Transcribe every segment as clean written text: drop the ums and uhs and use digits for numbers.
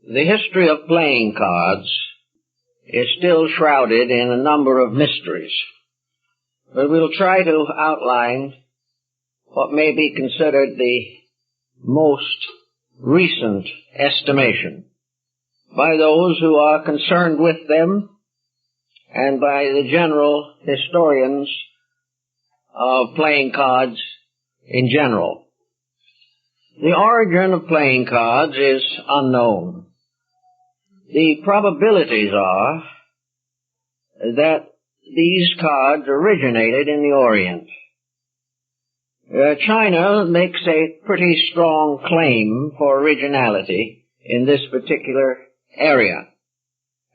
The history of playing cards is still shrouded in a number of mysteries, but we'll try to outline what may be considered the most recent estimation by those who are concerned with them and by the general historians of playing cards in general. The origin of playing cards is unknown. The probabilities are that these cards originated in the Orient. China makes a pretty strong claim for originality in this particular area,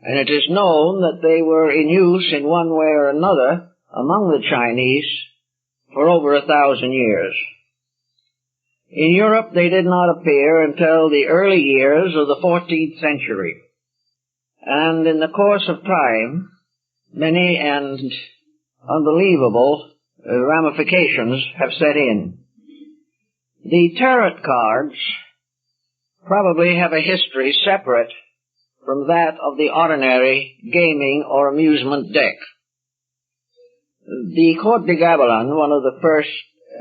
and it is known that they were in use in one way or another among the Chinese for over 1,000 years. In Europe, they did not appear until the early years of the 14th century. And in the course of time, many and unbelievable ramifications have set in. The tarot cards probably have a history separate from that of the ordinary gaming or amusement deck. The Court de Gabelin, one of the first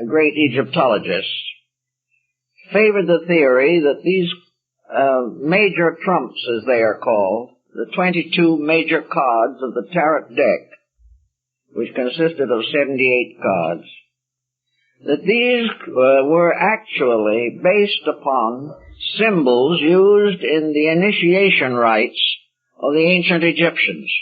great Egyptologists, favored the theory that these major trumps, as they are called, the 22 major cards of the tarot deck, which consisted of 78 cards, that these were actually based upon symbols used in the initiation rites of the ancient Egyptians.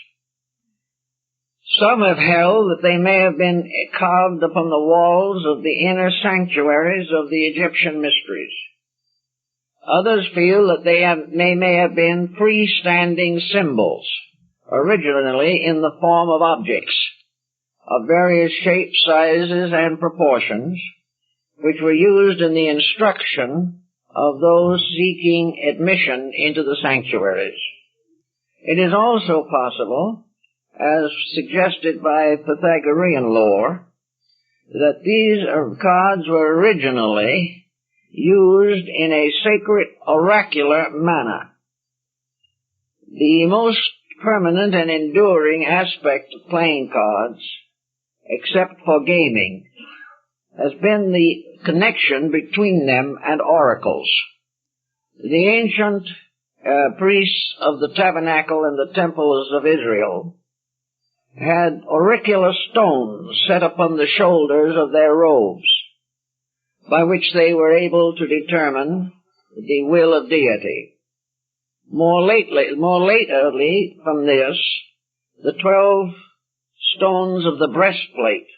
Some have held that they may have been carved upon the walls of the inner sanctuaries of the Egyptian mysteries. Others feel that they may have been freestanding symbols, originally in the form of objects of various shapes, sizes, and proportions, which were used in the instruction of those seeking admission into the sanctuaries. It is also possible, as suggested by Pythagorean lore, that these cards were originally used in a sacred oracular manner. The most permanent and enduring aspect of playing cards, except for gaming, has been the connection between them and oracles. The ancient priests of the tabernacle and the temples of Israel had auricular stones set upon the shoulders of their robes, by which they were able to determine the will of deity. More lately from this, the 12 stones of the breastplate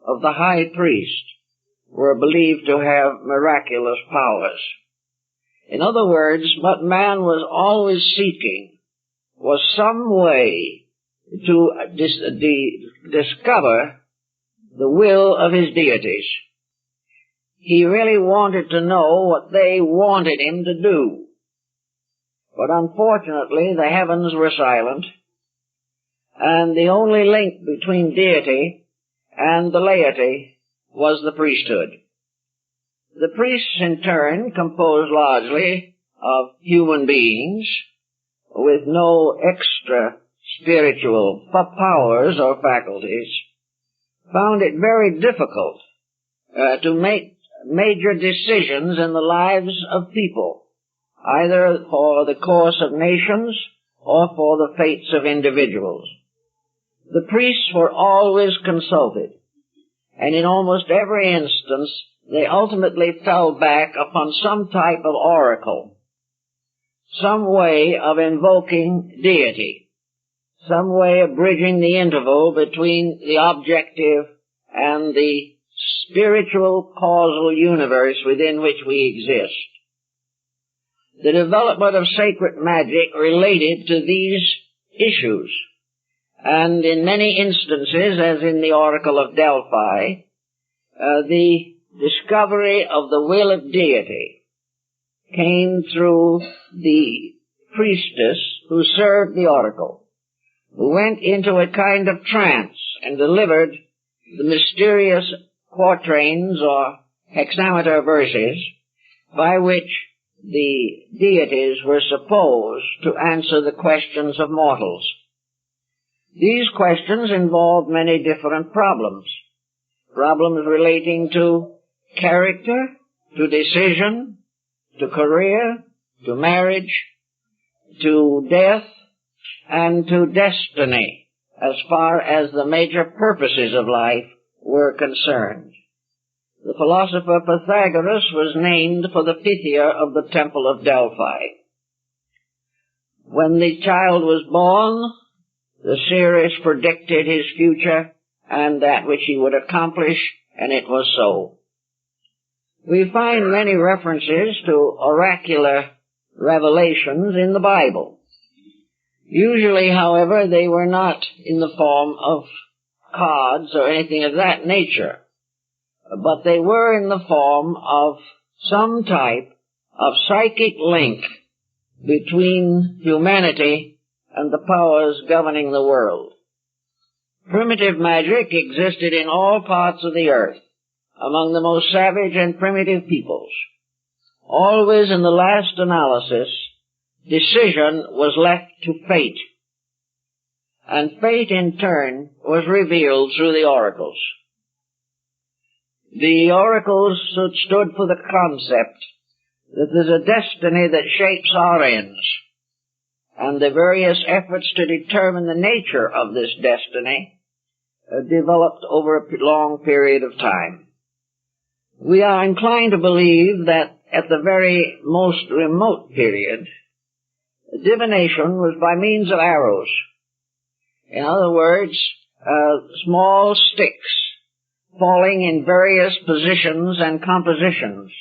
of the high priest were believed to have miraculous powers. In other words, what man was always seeking was some way to discover the will of his deities. He really wanted to know what they wanted him to do. But unfortunately, the heavens were silent, and the only link between deity and the laity was the priesthood. The priests, in turn, composed largely of human beings with no extra spiritual powers or faculties, found it very difficult to make major decisions in the lives of people, either for the course of nations or for the fates of individuals. The priests were always consulted, and in almost every instance they ultimately fell back upon some type of oracle, some way of invoking deity, some way of bridging the interval between the objective and the spiritual causal universe within which we exist. The development of sacred magic related to these issues, and in many instances, as in the Oracle of Delphi, the discovery of the will of deity came through the priestess who served the oracle, who went into a kind of trance and delivered the mysterious quatrains or hexameter verses by which the deities were supposed to answer the questions of mortals. These questions involved many different problems. Problems relating to character, to decision, to career, to marriage, to death, and to destiny, as far as the major purposes of life were concerned. The philosopher Pythagoras was named for the Pythia of the Temple of Delphi. When the child was born, the seers predicted his future and that which he would accomplish, and it was so. We find many references to oracular revelations in the Bible. Usually, however, they were not in the form of cards or anything of that nature, but they were in the form of some type of psychic link between humanity and the powers governing the world. Primitive magic existed in all parts of the earth, among the most savage and primitive peoples. Always in the last analysis, decision was left to fate, and fate in turn was revealed through the oracles. The oracles stood for the concept that there's a destiny that shapes our ends, and the various efforts to determine the nature of this destiny developed over a long period of time. We are inclined to believe that at the very most remote period, divination was by means of arrows. In other words, small sticks falling in various positions and compositions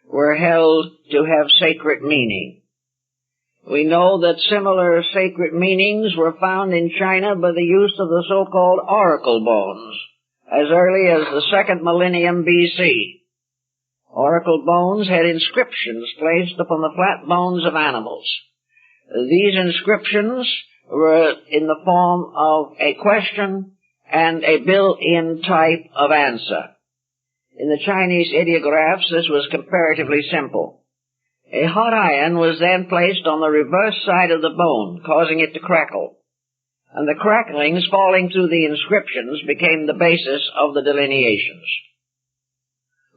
were held to have sacred meaning. We know that similar sacred meanings were found in China by the use of the so-called oracle bones as early as the 2nd millennium BC. Oracle bones had inscriptions placed upon the flat bones of animals. These inscriptions were in the form of a question and a built-in type of answer. In the Chinese ideographs, this was comparatively simple. A hot iron was then placed on the reverse side of the bone, causing it to crackle, and the cracklings falling through the inscriptions became the basis of the delineations.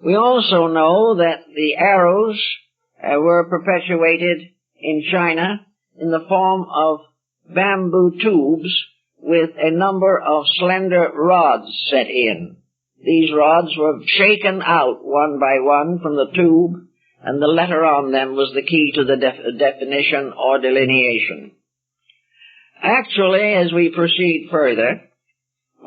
We also know that the arrows were perpetuated in China in the form of bamboo tubes with a number of slender rods set in. These rods were shaken out one by one from the tube, and the letter on them was the key to the definition or delineation. Actually, as we proceed further,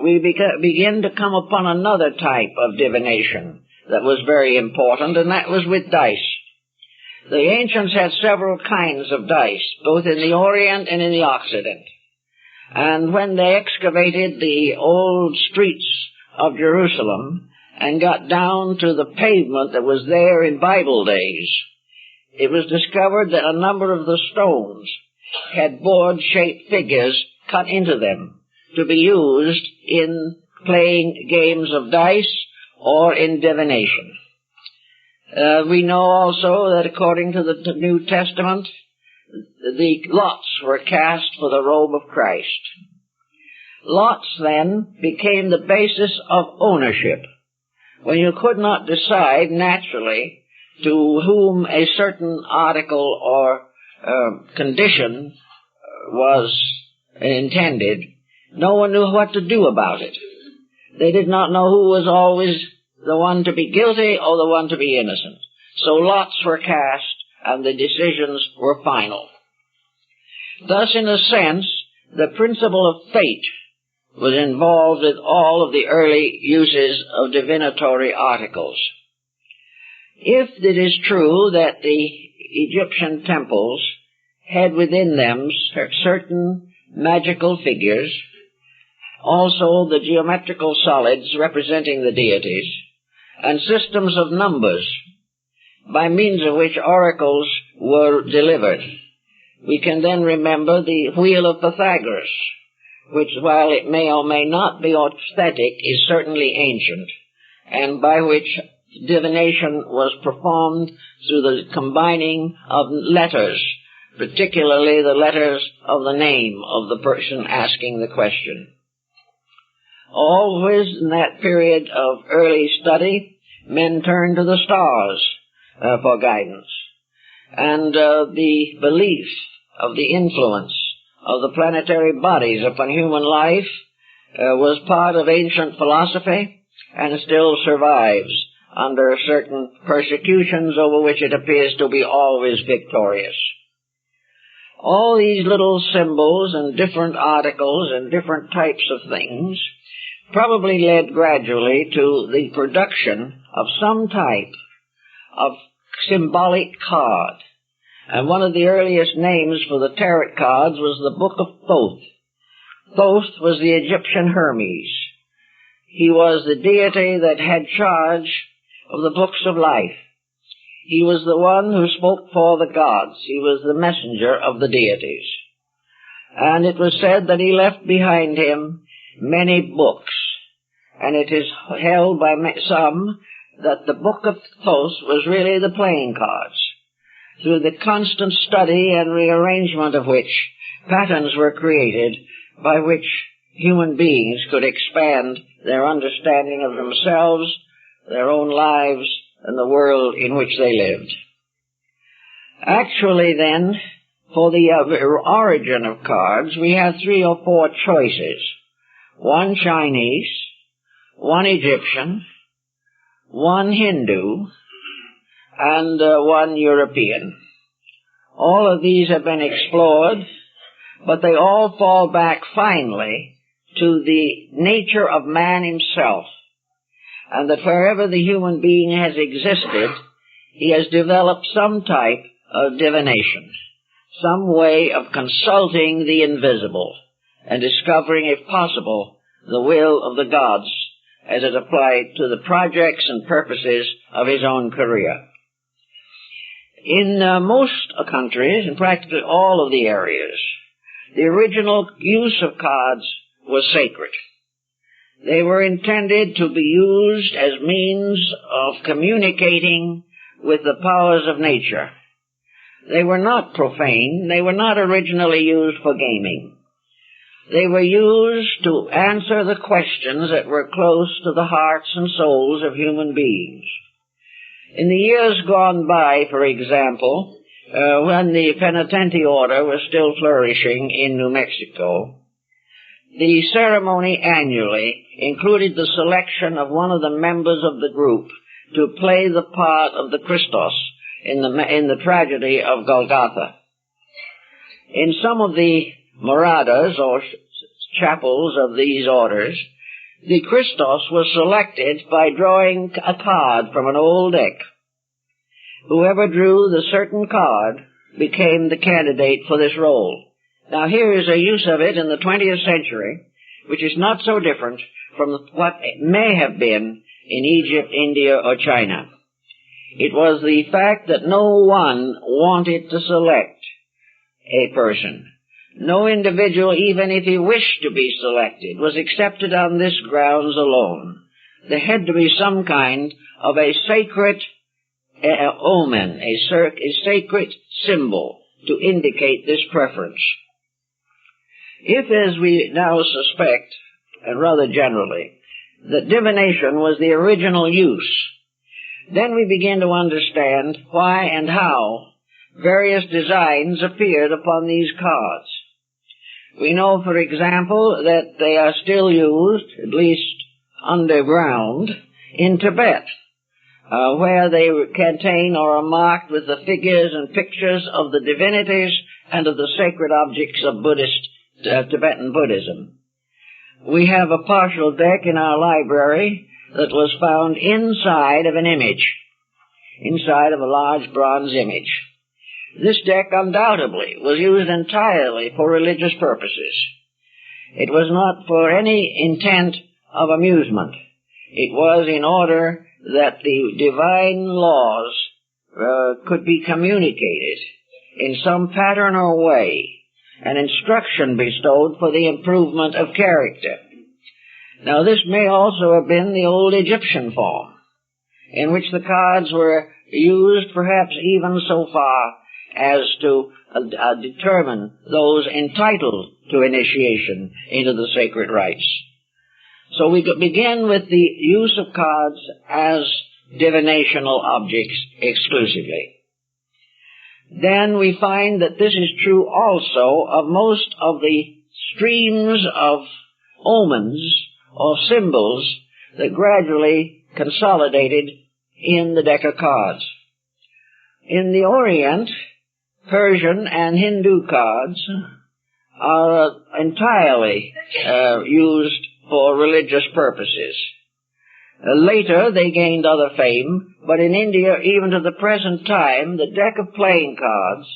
we begin to come upon another type of divination that was very important, and that was with dice. The ancients had several kinds of dice, both in the Orient and in the Occident. And when they excavated the old streets of Jerusalem and got down to the pavement that was there in Bible days, it was discovered that a number of the stones had board-shaped figures cut into them to be used in playing games of dice or in divination. We know also that according to the New Testament, the lots were cast for the robe of Christ. Lots then became the basis of ownership. When you could not decide naturally to whom a certain article or condition was intended, no one knew what to do about it. They did not know who was always the one to be guilty or the one to be innocent. So lots were cast and the decisions were final. Thus, in a sense, the principle of fate was involved with all of the early uses of divinatory articles. If it is true that the Egyptian temples had within them certain magical figures, also the geometrical solids representing the deities, and systems of numbers by means of which oracles were delivered, we can then remember the wheel of Pythagoras, which, while it may or may not be authentic, is certainly ancient, and by which divination was performed through the combining of letters, particularly the letters of the name of the person asking the question. Always in that period of early study, men turned to the stars for guidance. And the belief of the influence of the planetary bodies upon human life was part of ancient philosophy and still survives under certain persecutions over which it appears to be always victorious. All these little symbols and different articles and different types of things probably led gradually to the production of some type of symbolic card. And one of the earliest names for the tarot cards was the Book of Thoth. Thoth was the Egyptian Hermes. He was the deity that had charge of the books of life. He was the one who spoke for the gods. He was the messenger of the deities. And it was said that he left behind him many books. And it is held by some that the Book of Thoth was really the playing cards, through the constant study and rearrangement of which patterns were created by which human beings could expand their understanding of themselves, their own lives, and the world in which they lived. Actually, then, for the origin of cards, we have 3 or 4 choices. One Chinese, one Egyptian, one Hindu, and one European. All of these have been explored, but they all fall back finally to the nature of man himself, and that wherever the human being has existed, he has developed some type of divination, some way of consulting the invisible and discovering, if possible, the will of the gods as it applied to the projects and purposes of his own career. In most countries, in practically all of the areas, the original use of cards was sacred. They were intended to be used as means of communicating with the powers of nature. They were not profane. They were not originally used for gaming. They were used to answer the questions that were close to the hearts and souls of human beings. In the years gone by, for example, when the penitentiary order was still flourishing in New Mexico, the ceremony annually included the selection of one of the members of the group to play the part of the Christos in the tragedy of Golgotha. In some of the moradas or chapels of these orders, the Christos was selected by drawing a card from an old deck. Whoever drew the certain card became the candidate for this role. Now here is a use of it in the 20th century, which is not so different from what it may have been in Egypt, India, or China. It was the fact that no one wanted to select a person. No individual, even if he wished to be selected, was accepted on this grounds alone. There had to be some kind of a sacred omen, a sacred symbol to indicate this preference. If, as we now suspect, and rather generally, that divination was the original use, then we begin to understand why and how various designs appeared upon these cards. We know, for example, that they are still used, at least underground, in Tibet, where they contain or are marked with the figures and pictures of the divinities and of the sacred objects of Tibetan Buddhism. We have a partial deck in our library that was found inside of an image, inside of a large bronze image. This deck undoubtedly was used entirely for religious purposes. It was not for any intent of amusement. It was in order that the divine laws could be communicated in some pattern or way, and instruction bestowed for the improvement of character. Now this may also have been the old Egyptian form. in which the cards were used perhaps even so far as to determine those entitled to initiation into the sacred rites. So we begin with the use of cards as divinational objects exclusively. Then we find that this is true also of most of the streams of omens or symbols that gradually consolidated in the deck of cards. In the Orient, Persian and Hindu cards are entirely used for religious purposes. Later they gained other fame, but in India, even to the present time, the deck of playing cards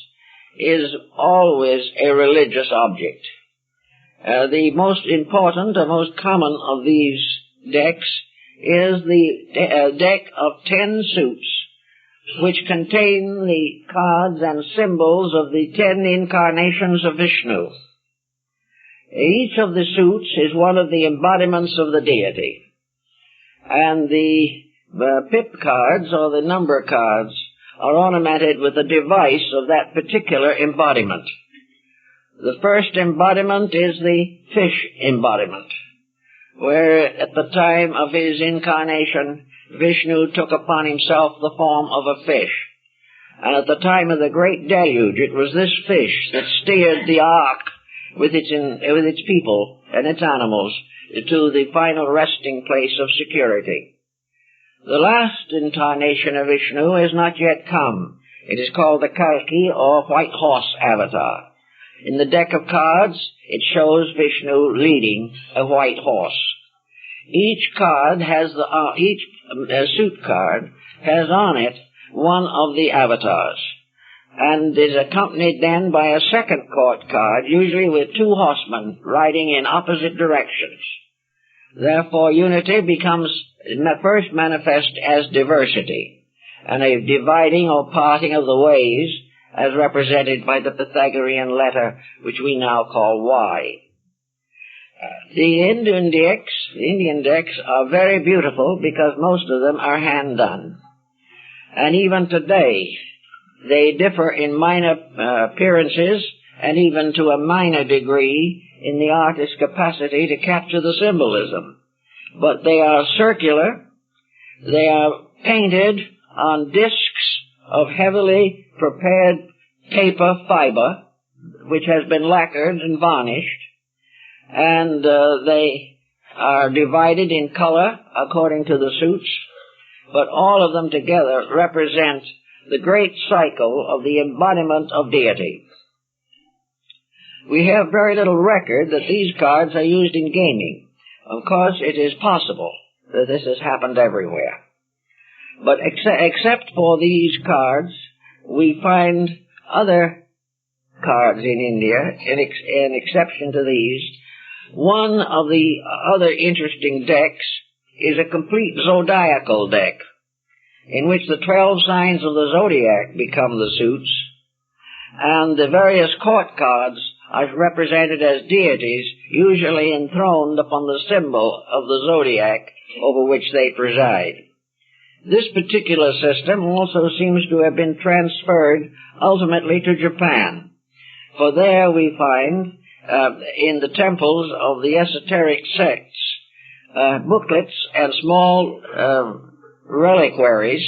is always a religious object. The most important or most common of these decks is the deck of 10 suits, which contain the cards and symbols of the 10 incarnations of Vishnu. Each of the suits is one of the embodiments of the deity. And the pip cards, or the number cards, are ornamented with a device of that particular embodiment. The first embodiment is the fish embodiment, where at the time of his incarnation, Vishnu took upon himself the form of a fish. And at the time of the great deluge, it was this fish that steered the ark with its people and its animals to the final resting place of security. The last incarnation of Vishnu has not yet come. It is called the Kalki, or white horse avatar. In the deck of cards, it shows Vishnu leading a white horse. Each card has each suit card has on it one of the avatars, and is accompanied then by a second court card, usually with 2 horsemen riding in opposite directions. Therefore, unity becomes first manifest as diversity, and a dividing or parting of the ways as represented by the Pythagorean letter, which we now call Y. The Indian decks are very beautiful because most of them are hand-done. And even today, they differ in minor appearances and even to a minor degree in the artist's capacity to capture the symbolism. But they are circular, they are painted on discs of heavily prepared paper fiber, which has been lacquered and varnished, and they are divided in color according to the suits, but all of them together represent the great cycle of the embodiment of deity. We have very little record that these cards are used in gaming. Of course, it is possible that this has happened everywhere. But except for these cards, we find other cards in India, in exception to these. One of the other interesting decks is a complete zodiacal deck, in which the 12 signs of the zodiac become the suits, and the various court cards are represented as deities, usually enthroned upon the symbol of the zodiac over which they preside. This particular system also seems to have been transferred ultimately to Japan, for there we find in the temples of the esoteric sects booklets and small reliquaries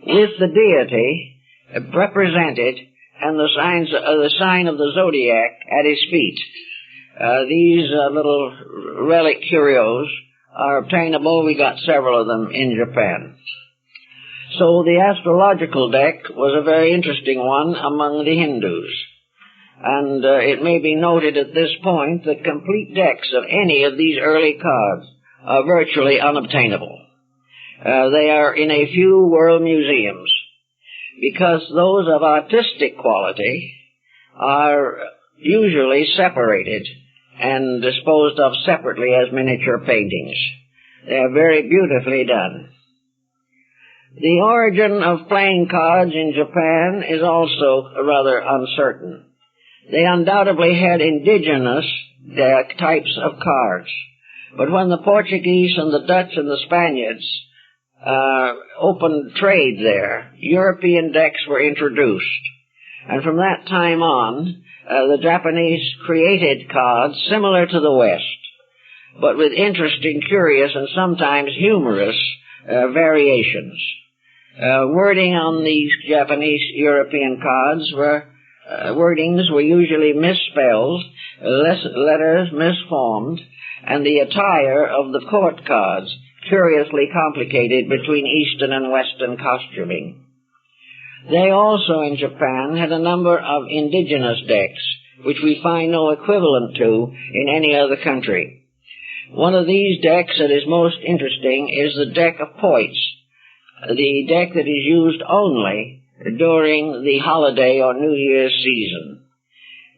with the deity represented and the sign of the zodiac at his feet. These little relic curios are obtainable. We got several of them in Japan. So the astrological deck was a very interesting one among the Hindus. And it may be noted at this point that complete decks of any of these early cards are virtually unobtainable. They are in a few world museums, because those of artistic quality are usually separated and disposed of separately as miniature paintings. They are very beautifully done. The origin of playing cards in Japan is also rather uncertain. They undoubtedly had indigenous types of cards, but when the Portuguese and the Dutch and the Spaniards opened trade there, European decks were introduced. And from that time on, the Japanese created cards similar to the West, but with interesting, curious, and sometimes humorous variations. Wording on these Japanese European cards wordings were usually misspelled, letters misformed, and the attire of the court cards curiously complicated between Eastern and Western costuming. They also in Japan had a number of indigenous decks, which we find no equivalent to in any other country. One of these decks that is most interesting is the deck of poits, the deck that is used only during the holiday or New Year's season.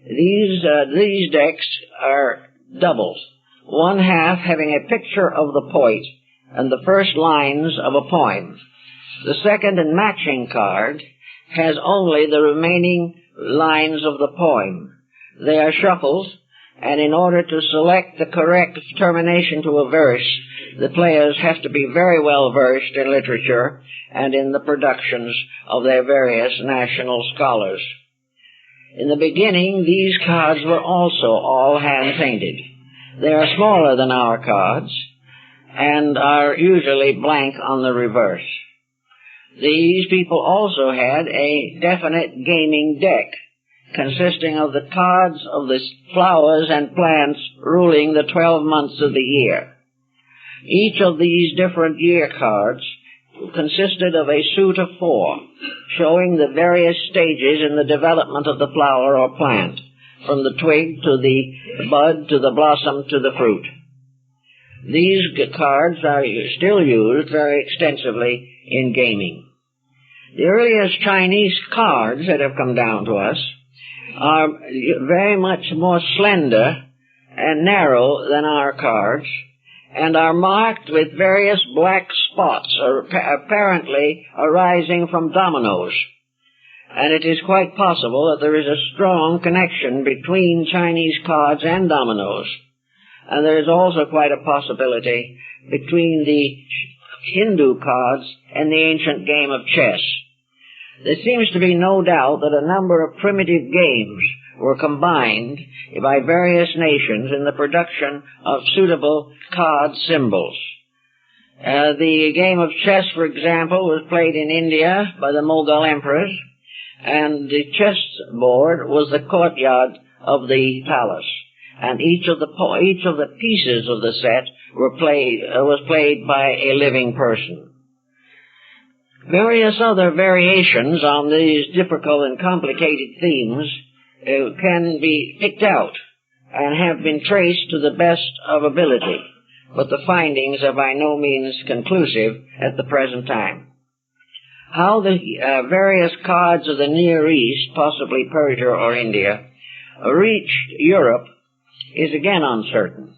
These decks are doubled, one half having a picture of the poet and the first lines of a poem. The second and matching card has only the remaining lines of the poem. They are shuffled, and in order to select the correct termination to a verse, the players have to be very well versed in literature and in the productions of their various national scholars. In the beginning, these cards were also all hand-painted. They are smaller than our cards and are usually blank on the reverse. These people also had a definite gaming deck, consisting of the cards of the flowers and plants ruling the 12 months of the year. Each of these different year cards consisted of a suit of 4, showing the various stages in the development of the flower or plant, from the twig to the bud to the blossom to the fruit. These cards are still used very extensively in gaming. The earliest Chinese cards that have come down to us are very much more slender and narrow than our cards, and are marked with various black spots, apparently arising from dominoes. And it is quite possible that there is a strong connection between Chinese cards and dominoes. And there is also quite a possibility between the Hindu cards and the ancient game of chess. There seems to be no doubt that a number of primitive games were combined by various nations in the production of suitable card symbols. The game of chess, for example, was played in India by the Mughal emperors, and the chess board was the courtyard of the palace. And each of the pieces of the set was played by a living person. Various other variations on these difficult and complicated themes can be picked out and have been traced to the best of ability, but the findings are by no means conclusive at the present time. How the various cards of the Near East, possibly Persia or India, reached Europe is again uncertain.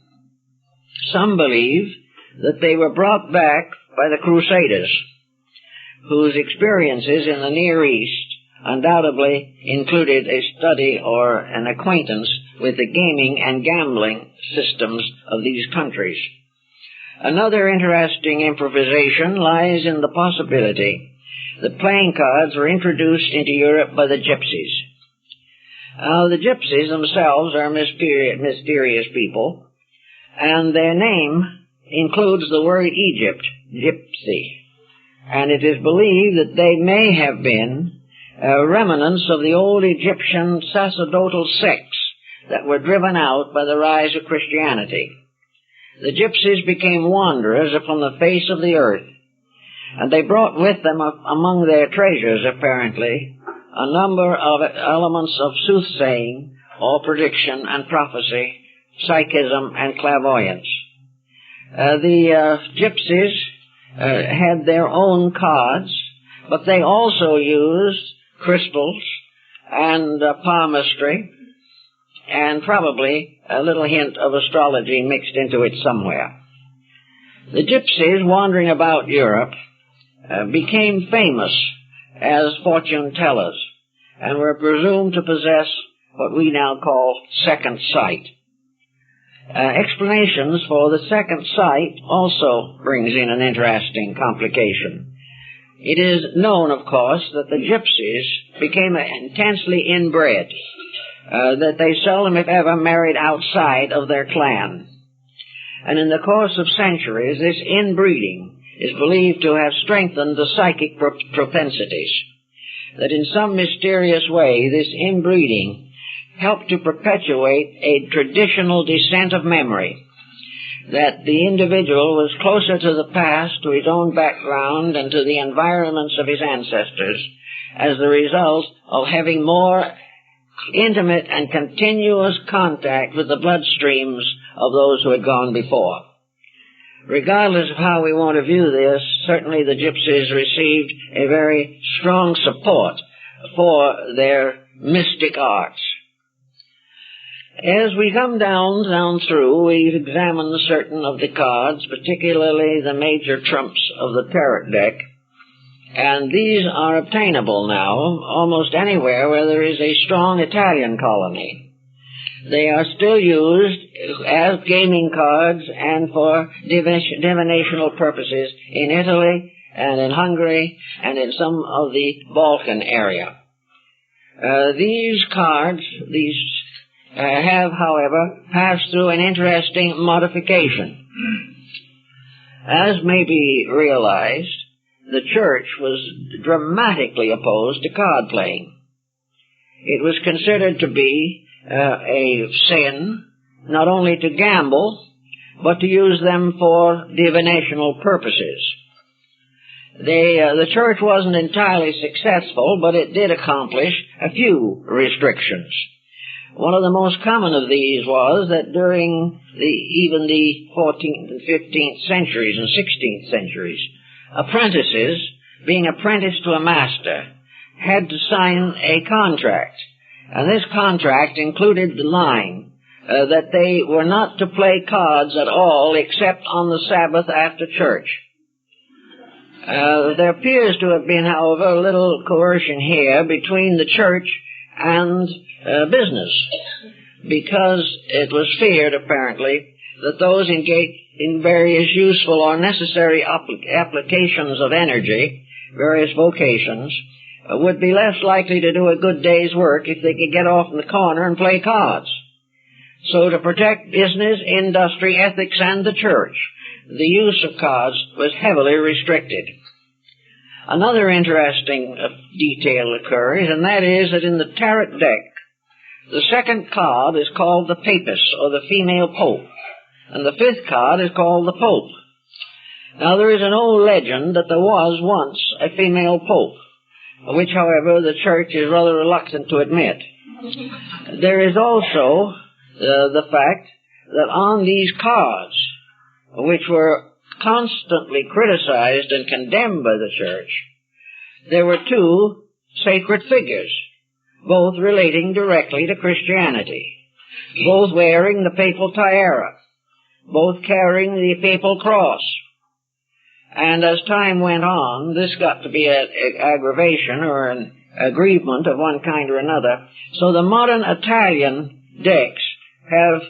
Some believe that they were brought back by the Crusaders, whose experiences in the Near East undoubtedly included a study or an acquaintance with the gaming and gambling systems of these countries. Another interesting improvisation lies in the possibility that playing cards were introduced into Europe by the gypsies. The gypsies themselves are mysterious people, and their name includes the word Egypt, gypsy, and it is believed that they may have been remnants of the old Egyptian sacerdotal sects that were driven out by the rise of Christianity. The gypsies became wanderers upon the face of the earth, and they brought with them among their treasures, apparently, a number of elements of soothsaying or prediction and prophecy, psychism and clairvoyance. The gypsies had their own cards, but they also used crystals and palmistry, and probably a little hint of astrology mixed into it somewhere. The gypsies wandering about Europe became famous as fortune tellers and were presumed to possess what we now call second sight. Explanations for the second sight also brings in an interesting complication. It is known, of course, that the gypsies became intensely inbred, that they seldom, if ever, married outside of their clan. And in the course of centuries, this inbreeding is believed to have strengthened the psychic propensities, that in some mysterious way this inbreeding helped to perpetuate a traditional descent of memory, that the individual was closer to the past, to his own background, and to the environments of his ancestors, as the result of having more intimate and continuous contact with the bloodstreams of those who had gone before. Regardless of how we want to view this, certainly the gypsies received a very strong support for their mystic arts. As we come down through, we've examined certain of the cards, particularly the major trumps of the tarot deck, and these are obtainable now almost anywhere where there is a strong Italian colony. They are still used as gaming cards and for divinational purposes in Italy and in Hungary and in some of the Balkan area. These cards, have, however, passed through an interesting modification. As may be realized, the church was dramatically opposed to card playing. It was considered to be a sin not only to gamble, but to use them for divinational purposes. The church wasn't entirely successful, but it did accomplish a few restrictions. One of the most common of these was that during even the 14th and 15th centuries and 16th centuries, apprentices, being apprenticed to a master, had to sign a contract. And this contract included the line that they were not to play cards at all except on the Sabbath after church. There appears to have been, however, a little coercion here between the church and business, because it was feared, apparently, that those engaged in various useful or necessary applications of energy, various vocations, would be less likely to do a good day's work if they could get off in the corner and play cards. So to protect business, industry, ethics, and the church, the use of cards was heavily restricted. Another interesting detail occurs, and that is that in the tarot deck, the second card is called the Papist, or the female pope, and the fifth card is called the Pope. Now, there is an old legend that there was once a female pope, which, however, the church is rather reluctant to admit. There is also the fact that on these cards, which were constantly criticized and condemned by the church, there were two sacred figures, both relating directly to Christianity, both wearing the papal tiara, both carrying the papal cross. And as time went on, this got to be an aggravation or an aggrievement of one kind or another. So the modern Italian decks have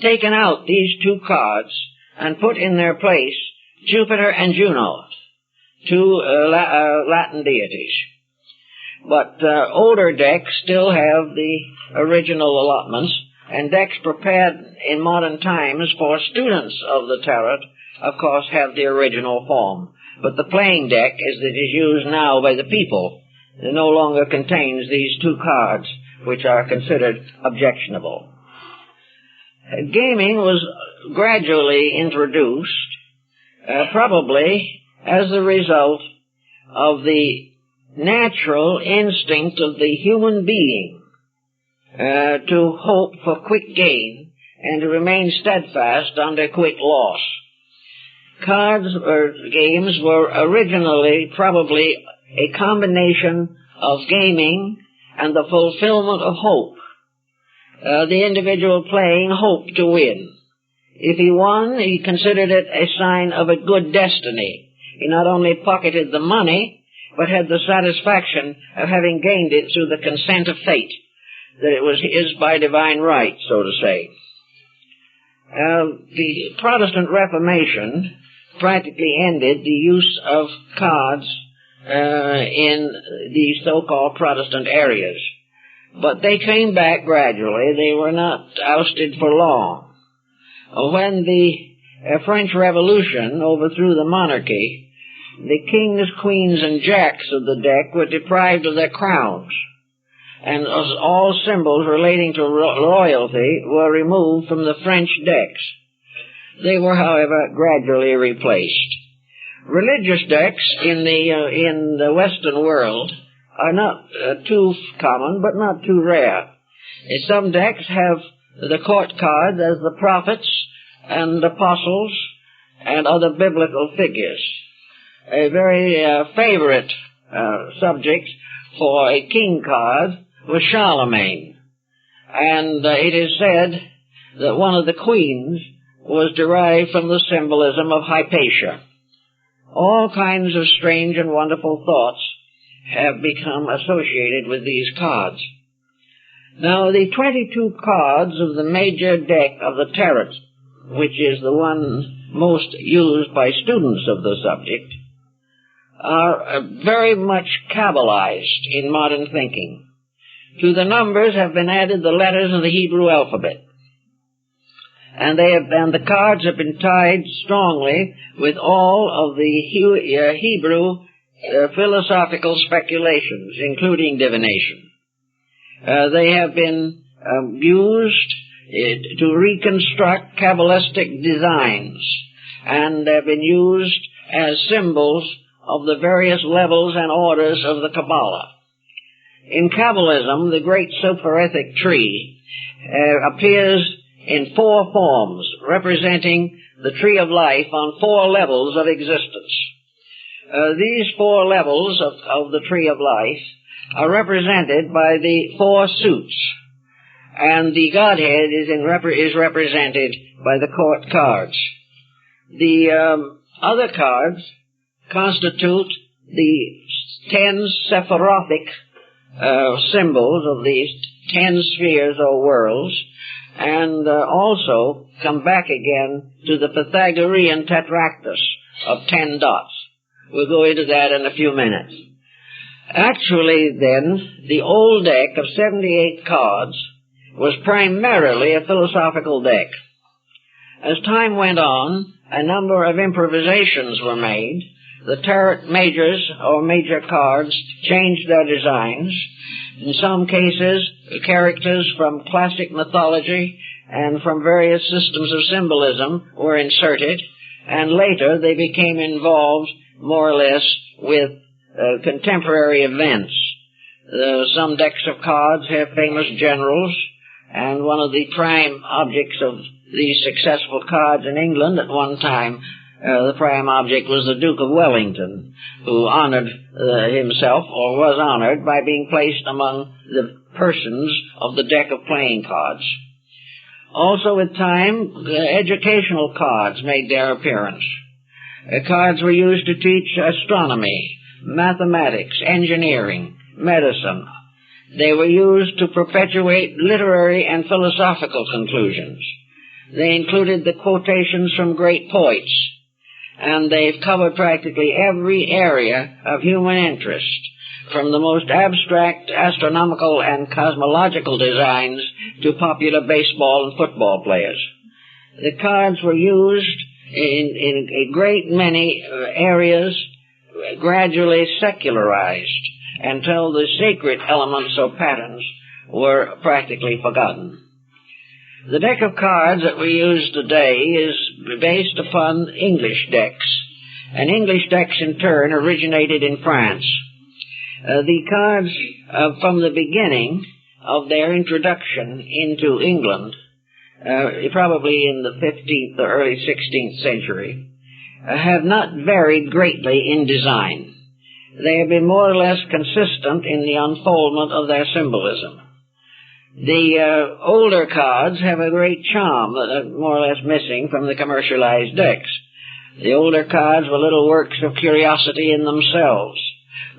taken out these two cards and put in their place Jupiter and Juno, two Latin deities. But older decks still have the original allotments, and decks prepared in modern times for students of the tarot, of course, have the original form. But the playing deck, as it is used now by the people, no longer contains these two cards, which are considered objectionable. Gaming was gradually introduced, probably as a result of the natural instinct of the human being to hope for quick gain and to remain steadfast under quick loss. Cards or games were originally probably a combination of gaming and the fulfillment of hope. The individual playing hoped to win. If he won, he considered it a sign of a good destiny. He not only pocketed the money, but had the satisfaction of having gained it through the consent of fate, that it was his by divine right, so to say. The Protestant Reformation practically ended the use of cards in the so-called Protestant areas. But they came back gradually. They were not ousted for long. When the French Revolution overthrew the monarchy, the kings, queens, and jacks of the deck were deprived of their crowns, and all symbols relating to royalty were removed from the French decks. They were, however, gradually replaced. Religious decks in the Western world are not too common, but not too rare. Some decks have the court cards as the prophets and apostles and other biblical figures. A very favorite subject for a king card was Charlemagne, and it is said that one of the queens was derived from the symbolism of Hypatia. All kinds of strange and wonderful thoughts have become associated with these cards. Now, the 22 cards of the major deck of the tarot, which is the one most used by students of the subject, are very much Kabbalized in modern thinking. To the numbers have been added the letters of the Hebrew alphabet, and the cards have been tied strongly with all of the Hebrew philosophical speculations, including divination. They have been used to reconstruct Kabbalistic designs, and have been used as symbols of the various levels and orders of the Kabbalah. In Kabbalism, the great sophoretic tree appears in 4 forms, representing the tree of life on 4 levels of existence. These 4 levels of the tree of life are represented by the 4 suits, and the Godhead is represented by the court cards. The other cards constitute the 10 sephirothic symbols of these 10 spheres or worlds, and also come back again to the Pythagorean tetractys of 10 dots. We'll go into that in a few minutes. Actually, then, the old deck of 78 cards was primarily a philosophical deck. As time went on, a number of improvisations were made. The tarot majors or major cards changed their designs. In some cases, characters from classic mythology and from various systems of symbolism were inserted, and later they became involved more or less with contemporary events. Some decks of cards have famous generals, and one of the prime objects of these successful cards in England at one time, the prime object was the Duke of Wellington, who honored himself, or was honored, by being placed among the persons of the deck of playing cards. Also with time, educational cards made their appearance. Cards were used to teach astronomy, mathematics, engineering, medicine. They were used to perpetuate literary and philosophical conclusions. They included the quotations from great poets, and they've covered practically every area of human interest, from the most abstract astronomical and cosmological designs to popular baseball and football players. The cards were used in a great many areas, gradually secularized, until the sacred elements or patterns were practically forgotten. The deck of cards that we use today is based upon English decks, and English decks in turn originated in France. The cards from the beginning of their introduction into England, probably in the 15th or early 16th century, have not varied greatly in design. They have been more or less consistent in the unfoldment of their symbolism. The older cards have a great charm that are more or less missing from the commercialized decks. The older cards were little works of curiosity in themselves.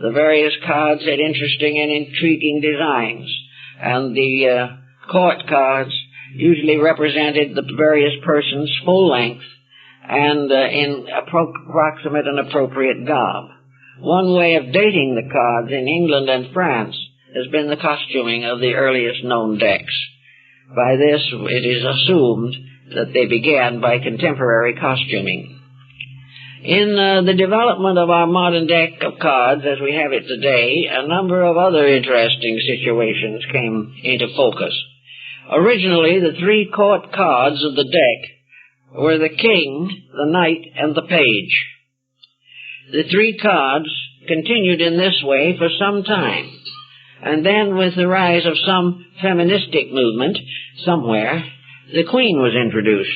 The various cards had interesting and intriguing designs, and the court cards usually represented the various persons' full length and in approximate and appropriate garb. One way of dating the cards in England and France has been the costuming of the earliest known decks. By this, it is assumed that they began by contemporary costuming. In the development of our modern deck of cards as we have it today, a number of other interesting situations came into focus. Originally, the three court cards of the deck were the king, the knight, and the page. The three cards continued in this way for some time, and then with the rise of some feministic movement somewhere, the queen was introduced.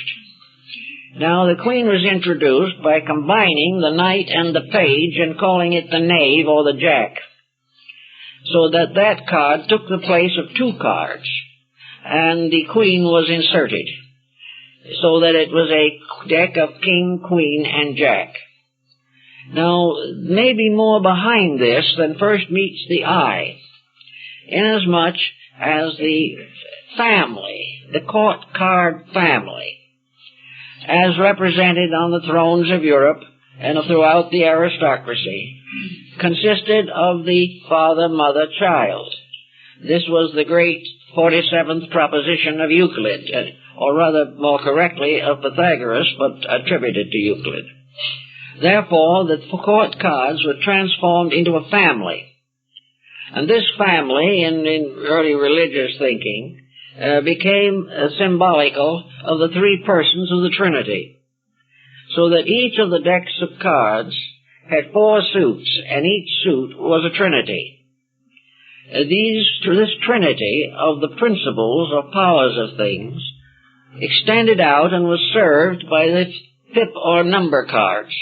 Now, the queen was introduced by combining the knight and the page and calling it the knave or the jack, so that that card took the place of two cards, and the queen was inserted, so that it was a deck of king, queen, and jack. Now, maybe more behind this than first meets the eye, inasmuch as the family, the court card family, as represented on the thrones of Europe and throughout the aristocracy, consisted of the father, mother, child. This was the great 47th proposition of Euclid, or rather, more correctly, of Pythagoras, but attributed to Euclid. Therefore, the court cards were transformed into a family. And this family, in early religious thinking, became symbolical of the three persons of the Trinity, so that each of the decks of cards had four suits, and each suit was a trinity. This trinity of the principles or powers of things extended out and was served by the pip or number cards,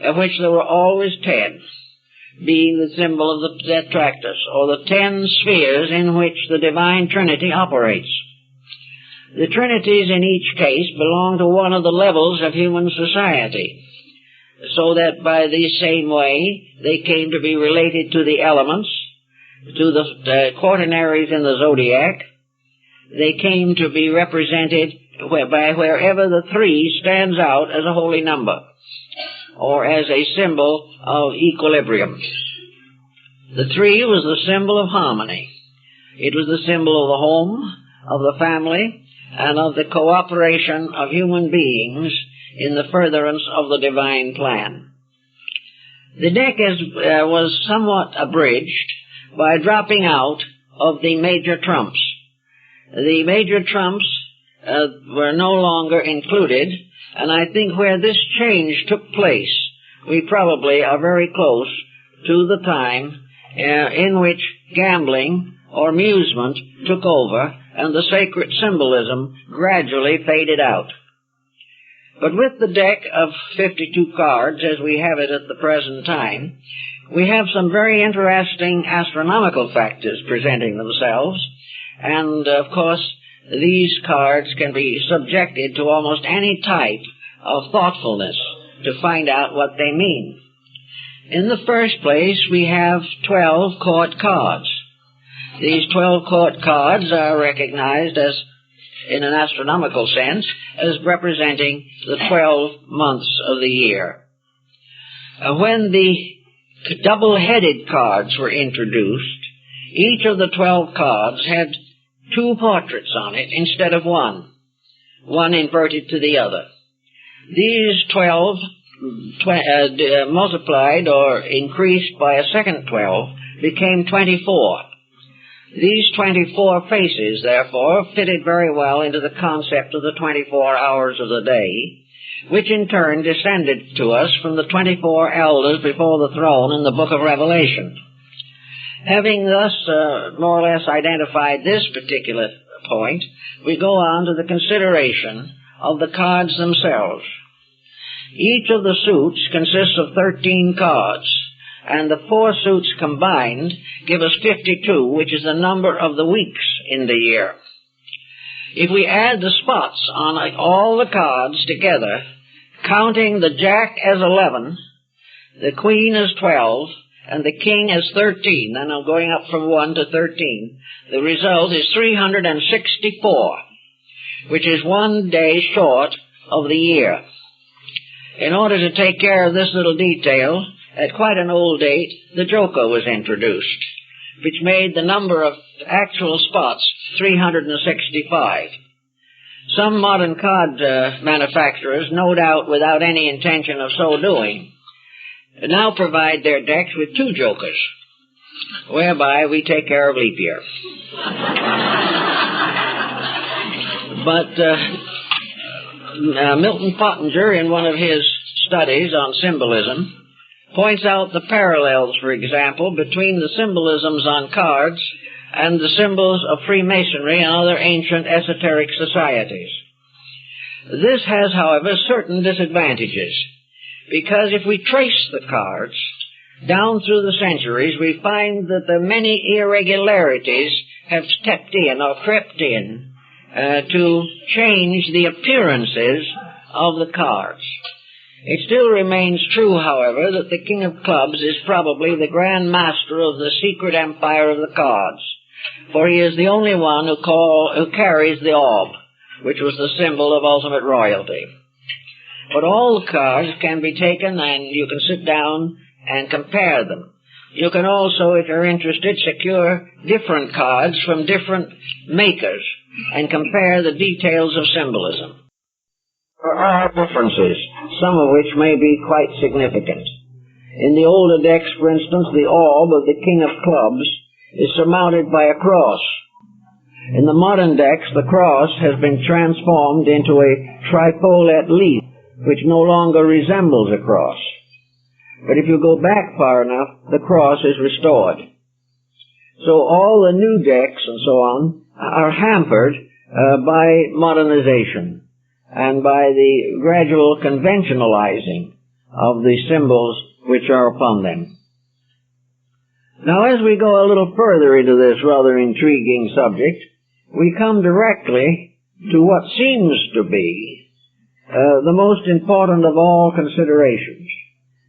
of which there were always 10. Being the symbol of the tetractys, or the 10 spheres in which the divine Trinity operates. The Trinities in each case belong to one of the levels of human society, so that by the same way they came to be related to the elements, to the quaternaries in the zodiac. They came to be represented by wherever the 3 stands out as a holy number, or as a symbol of equilibrium. The 3 was the symbol of harmony. It was the symbol of the home, of the family, and of the cooperation of human beings in the furtherance of the divine plan. The deck was somewhat abridged by dropping out of the major trumps. The major trumps were no longer included, and I think where this change took place, we probably are very close to the time in which gambling or amusement took over and the sacred symbolism gradually faded out. But with the deck of 52 cards, as we have it at the present time, we have some very interesting astronomical factors presenting themselves, and of course these cards can be subjected to almost any type of thoughtfulness to find out what they mean. In the first place, we have 12 court cards. These 12 court cards are recognized as, in an astronomical sense, as representing the 12 months of the year. When the double-headed cards were introduced, each of the 12 cards had 2 portraits on it instead of one inverted to the other. These 12 multiplied or increased by a second 12 became 24. These 24 faces, therefore, fitted very well into the concept of the 24 hours of the day, which in turn descended to us from the 24 elders before the throne in the book of Revelation. Having thus more or less identified this particular point, we go on to the consideration of the cards themselves. Each of the suits consists of 13 cards, and the 4 suits combined give us 52, which is the number of the weeks in the year. If we add the spots on all the cards together, counting the jack as 11, the queen as 12, and the king as 13, then I'm going up from 1 to 13, the result is 364. which is 1 day short of the year. In order to take care of this little detail, at quite an old date, the joker was introduced, which made the number of actual spots 365. Some modern card manufacturers, no doubt without any intention of so doing, now provide their decks with 2 jokers, whereby we take care of leap year. But Milton Pottinger, in one of his studies on symbolism, points out the parallels, for example, between the symbolisms on cards and the symbols of Freemasonry and other ancient esoteric societies. This has, however, certain disadvantages, because if we trace the cards down through the centuries, we find that the many irregularities have stepped in or crept in to change the appearances of the cards. It still remains true, however, that the King of Clubs is probably the Grand Master of the secret empire of the cards, for he is the only one who carries the orb, which was the symbol of ultimate royalty. But all the cards can be taken and you can sit down and compare them. You can also, if you're interested, secure different cards from different makers and compare the details of symbolism. There are differences, some of which may be quite significant. In the older decks, for instance, the orb of the King of Clubs is surmounted by a cross. In the modern decks, the cross has been transformed into a tripolate leaf, which no longer resembles a cross. But if you go back far enough, the cross is restored. So all the new decks and so on are hampered by modernization and by the gradual conventionalizing of the symbols which are upon them. Now, as we go a little further into this rather intriguing subject, we come directly to what seems to be the most important of all considerations,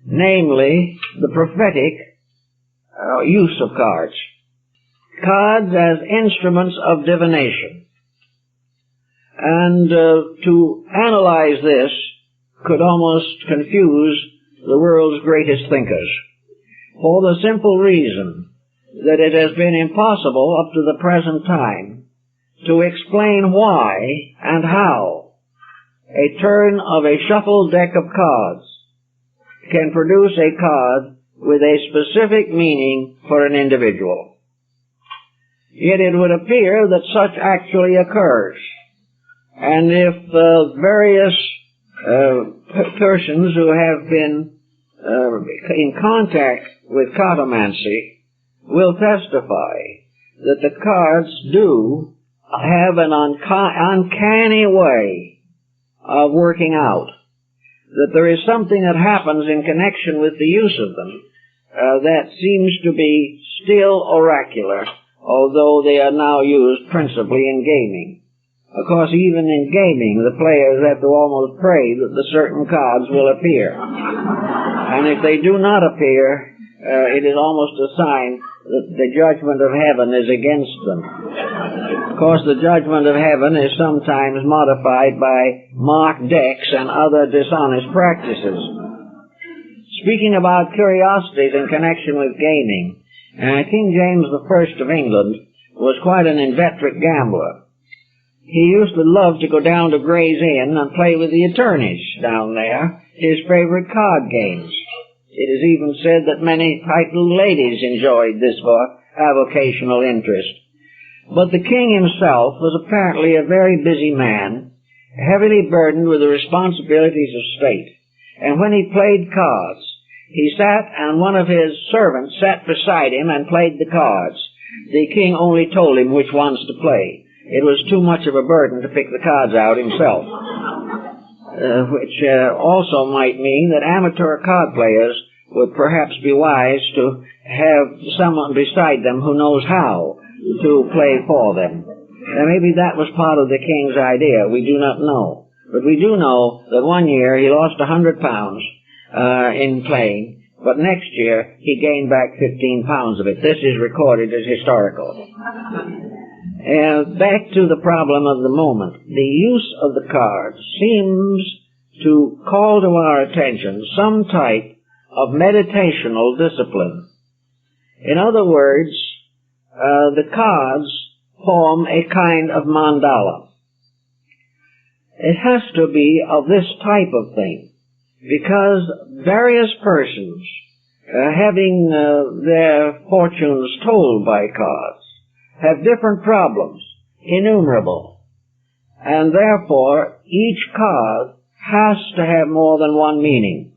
namely the prophetic use of cards. Cards as instruments of divination. And to analyze this could almost confuse the world's greatest thinkers, for the simple reason that it has been impossible up to the present time to explain why and how a turn of a shuffled deck of cards can produce a card with a specific meaning for an individual. Yet it would appear that such actually occurs. And if various persons who have been in contact with cartomancy will testify that the cards do have an uncanny way of working out, that there is something that happens in connection with the use of them that seems to be still oracular, although they are now used principally in gaming. Of course, even in gaming, the players have to almost pray that the certain cards will appear. And if they do not appear, it is almost a sign that the judgment of heaven is against them. Of course, the judgment of heaven is sometimes modified by marked decks and other dishonest practices. Speaking about curiosities in connection with gaming, King James I of England was quite an inveterate gambler. He used to love to go down to Gray's Inn and play with the attorneys down there, his favorite card games. It is even said that many titled ladies enjoyed this for avocational interest. But the king himself was apparently a very busy man, heavily burdened with the responsibilities of state. And when he played cards, he sat and one of his servants sat beside him and played the cards. The king only told him which ones to play. It was too much of a burden to pick the cards out himself, which also might mean that amateur card players would perhaps be wise to have someone beside them who knows how to play for them. Now, maybe that was part of the king's idea. We do not know. But we do know that one year he lost £100 in playing, but next year he gained back £15 of it. This is recorded as historical. Back to the problem of the moment. The use of the cards seems to call to our attention some type of meditational discipline. In other words, the cards form a kind of mandala. It has to be of this type of thing, because various persons, having their fortunes told by cards, have different problems, innumerable, and therefore each card has to have more than one meaning.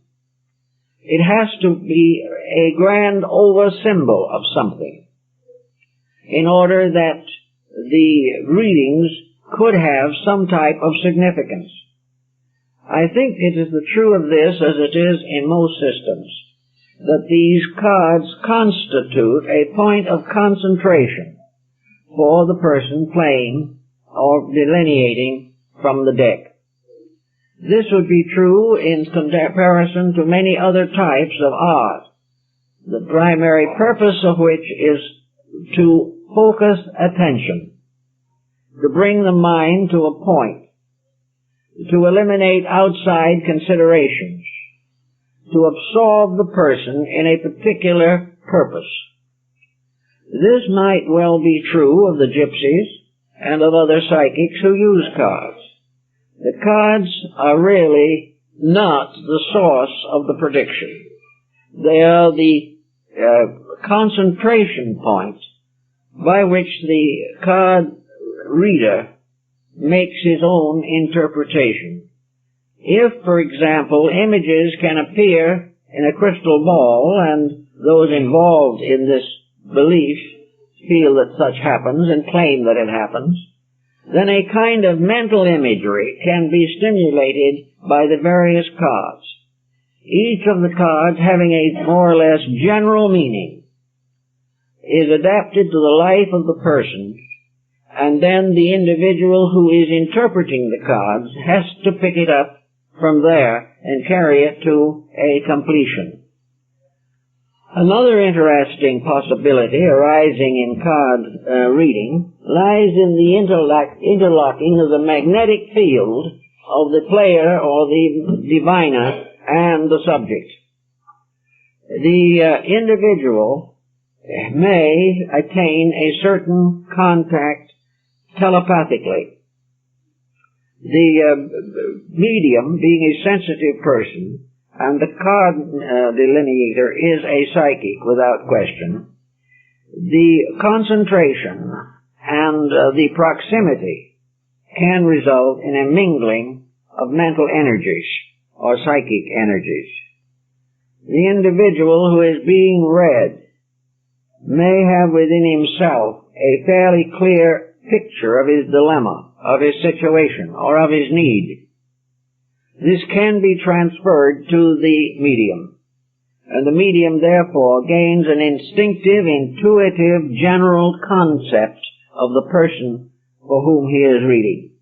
It has to be a grand over symbol of something, in order that the readings could have some type of significance. I think it is true of this as it is in most systems, that these cards constitute a point of concentration for the person playing or delineating from the deck. This would be true in comparison to many other types of art, the primary purpose of which is to focus attention, to bring the mind to a point, to eliminate outside considerations, to absorb the person in a particular purpose. This might well be true of the gypsies and of other psychics who use cards. The cards are really not the source of the prediction. They are the concentration point by which the card reader makes his own interpretation. If, for example, images can appear in a crystal ball, and those involved in this belief feel that such happens and claim that it happens, then a kind of mental imagery can be stimulated by the various cards, each of the cards having a more or less general meaning, is adapted to the life of the person, and then the individual who is interpreting the cards has to pick it up from there and carry it to a completion. Another interesting possibility arising in card reading lies in the interlocking of the magnetic field of the player or the diviner and the subject. The individual may attain a certain contact telepathically. The medium, being a sensitive person, and the card delineator is a psychic without question, the concentration and the proximity can result in a mingling of mental energies or psychic energies. The individual who is being read may have within himself a fairly clear picture of his dilemma, of his situation, or of his need. This can be transferred to the medium, and the medium therefore gains an instinctive, intuitive, general concept of the person for whom he is reading.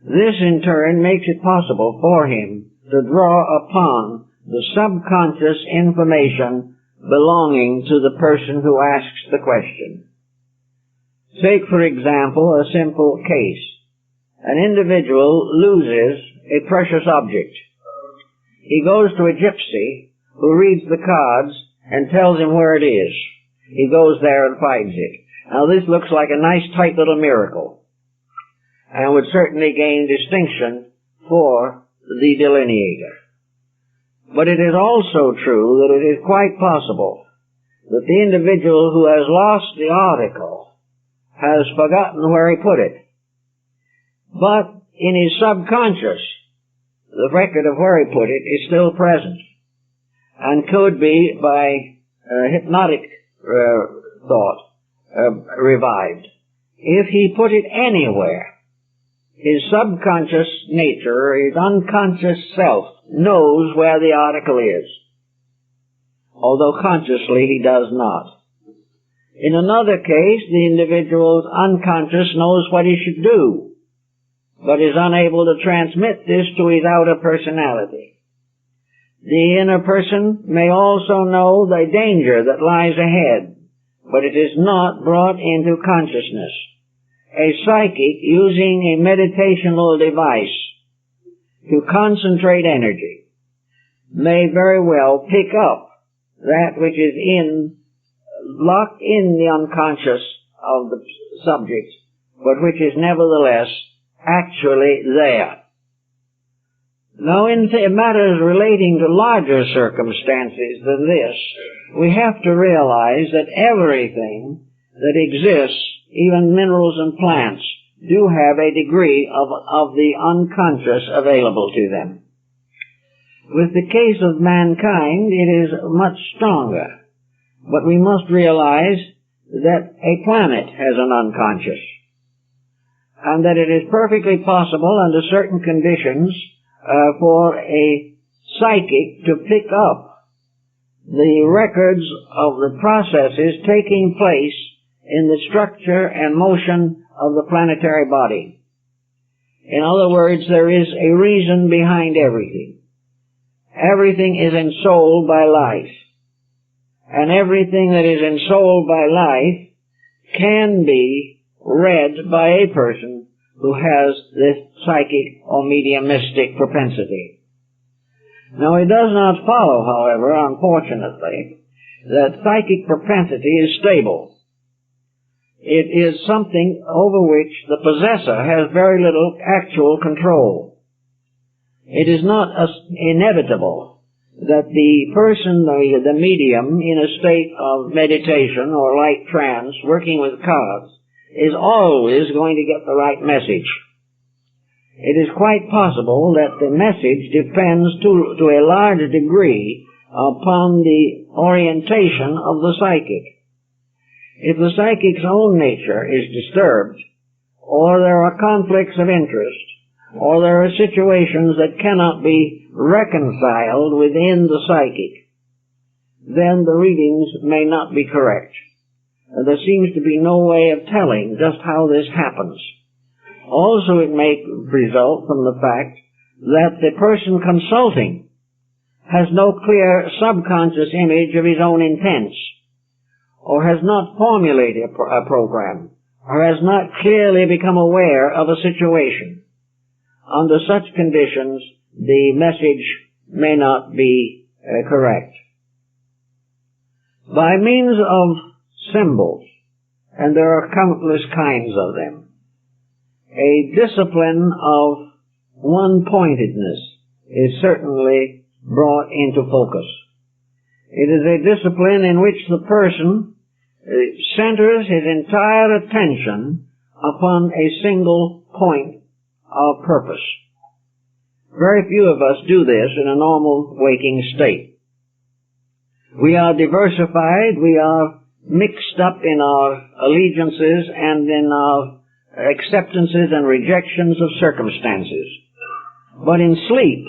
This in turn makes it possible for him to draw upon the subconscious information belonging to the person who asks the question. Take, for example, a simple case. An individual loses a precious object. He goes to a gypsy who reads the cards and tells him where it is. He goes there and finds it. Now this looks like a nice tight little miracle, and would certainly gain distinction for the delineator. But it is also true that it is quite possible that the individual who has lost the article has forgotten where he put it. But in his subconscious, the record of where he put it is still present, and could be, by hypnotic thought, revived. If he put it anywhere, his subconscious nature, his unconscious self, knows where the article is, although consciously he does not. In another case, the individual's unconscious knows what he should do, but is unable to transmit this to his outer personality. The inner person may also know the danger that lies ahead, but it is not brought into consciousness. a psychic using a meditational device to concentrate energy may very well pick up that which is locked in the unconscious of the subject, but which is nevertheless actually there. Now, in matters relating to larger circumstances than this, we have to realize that everything that exists, even minerals and plants, do have a degree of the unconscious available to them. With the case of mankind, it is much stronger, but we must realize that a planet has an unconscious, and that it is perfectly possible under certain conditions for a psychic to pick up the records of the processes taking place in the structure and motion of the planetary body. In other words, there is a reason behind everything. Everything is ensouled by life. And everything that is ensouled by life can be read by a person who has this psychic or mediumistic propensity. Now, it does not follow, however, unfortunately, that psychic propensity is stable. It is something over which the possessor has very little actual control. It is not inevitable that the person, the medium, in a state of meditation or light trance, working with cards, is always going to get the right message. It is quite possible that the message depends to a large degree upon the orientation of the psychic. If the psychic's own nature is disturbed, or there are conflicts of interest, or there are situations that cannot be reconciled within the psychic, then the readings may not be correct. There seems to be no way of telling just how this happens. Also, it may result from the fact that the person consulting has no clear subconscious image of his own intents, or has not formulated a program, or has not clearly become aware of a situation. Under such conditions, the message may not be correct. By means of symbols, and there are countless kinds of them, a discipline of one-pointedness is certainly brought into focus. It is a discipline in which the person centers his entire attention upon a single point of purpose. Very few of us do this in a normal waking state. We are diversified, we are mixed up in our allegiances and in our acceptances and rejections of circumstances. But in sleep,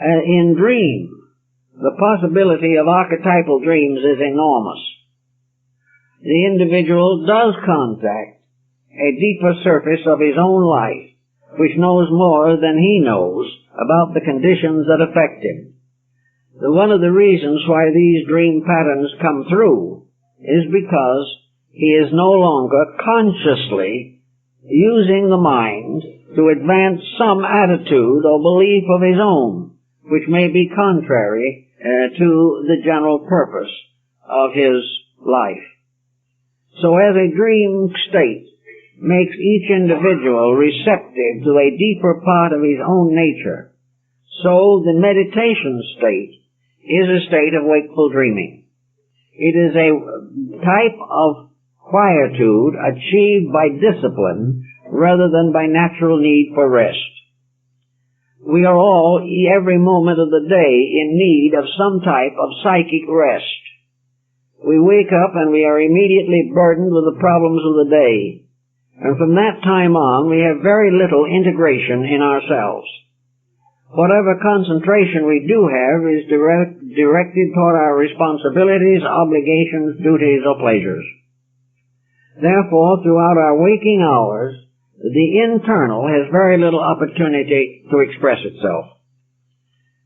in dream, the possibility of archetypal dreams is enormous. The individual does contact a deeper surface of his own life, which knows more than he knows about the conditions that affect him. One of the reasons why these dream patterns come through is because he is no longer consciously using the mind to advance some attitude or belief of his own, which may be contrary to the general purpose of his life. So as a dream state makes each individual receptive to a deeper part of his own nature, so the meditation state is a state of wakeful dreaming. It is a type of quietude achieved by discipline rather than by natural need for rest. We are all, every moment of the day, in need of some type of psychic rest. We wake up and we are immediately burdened with the problems of the day. And from that time on, we have very little integration in ourselves. Whatever concentration we do have is directed toward our responsibilities, obligations, duties, or pleasures. Therefore, throughout our waking hours, the internal has very little opportunity to express itself.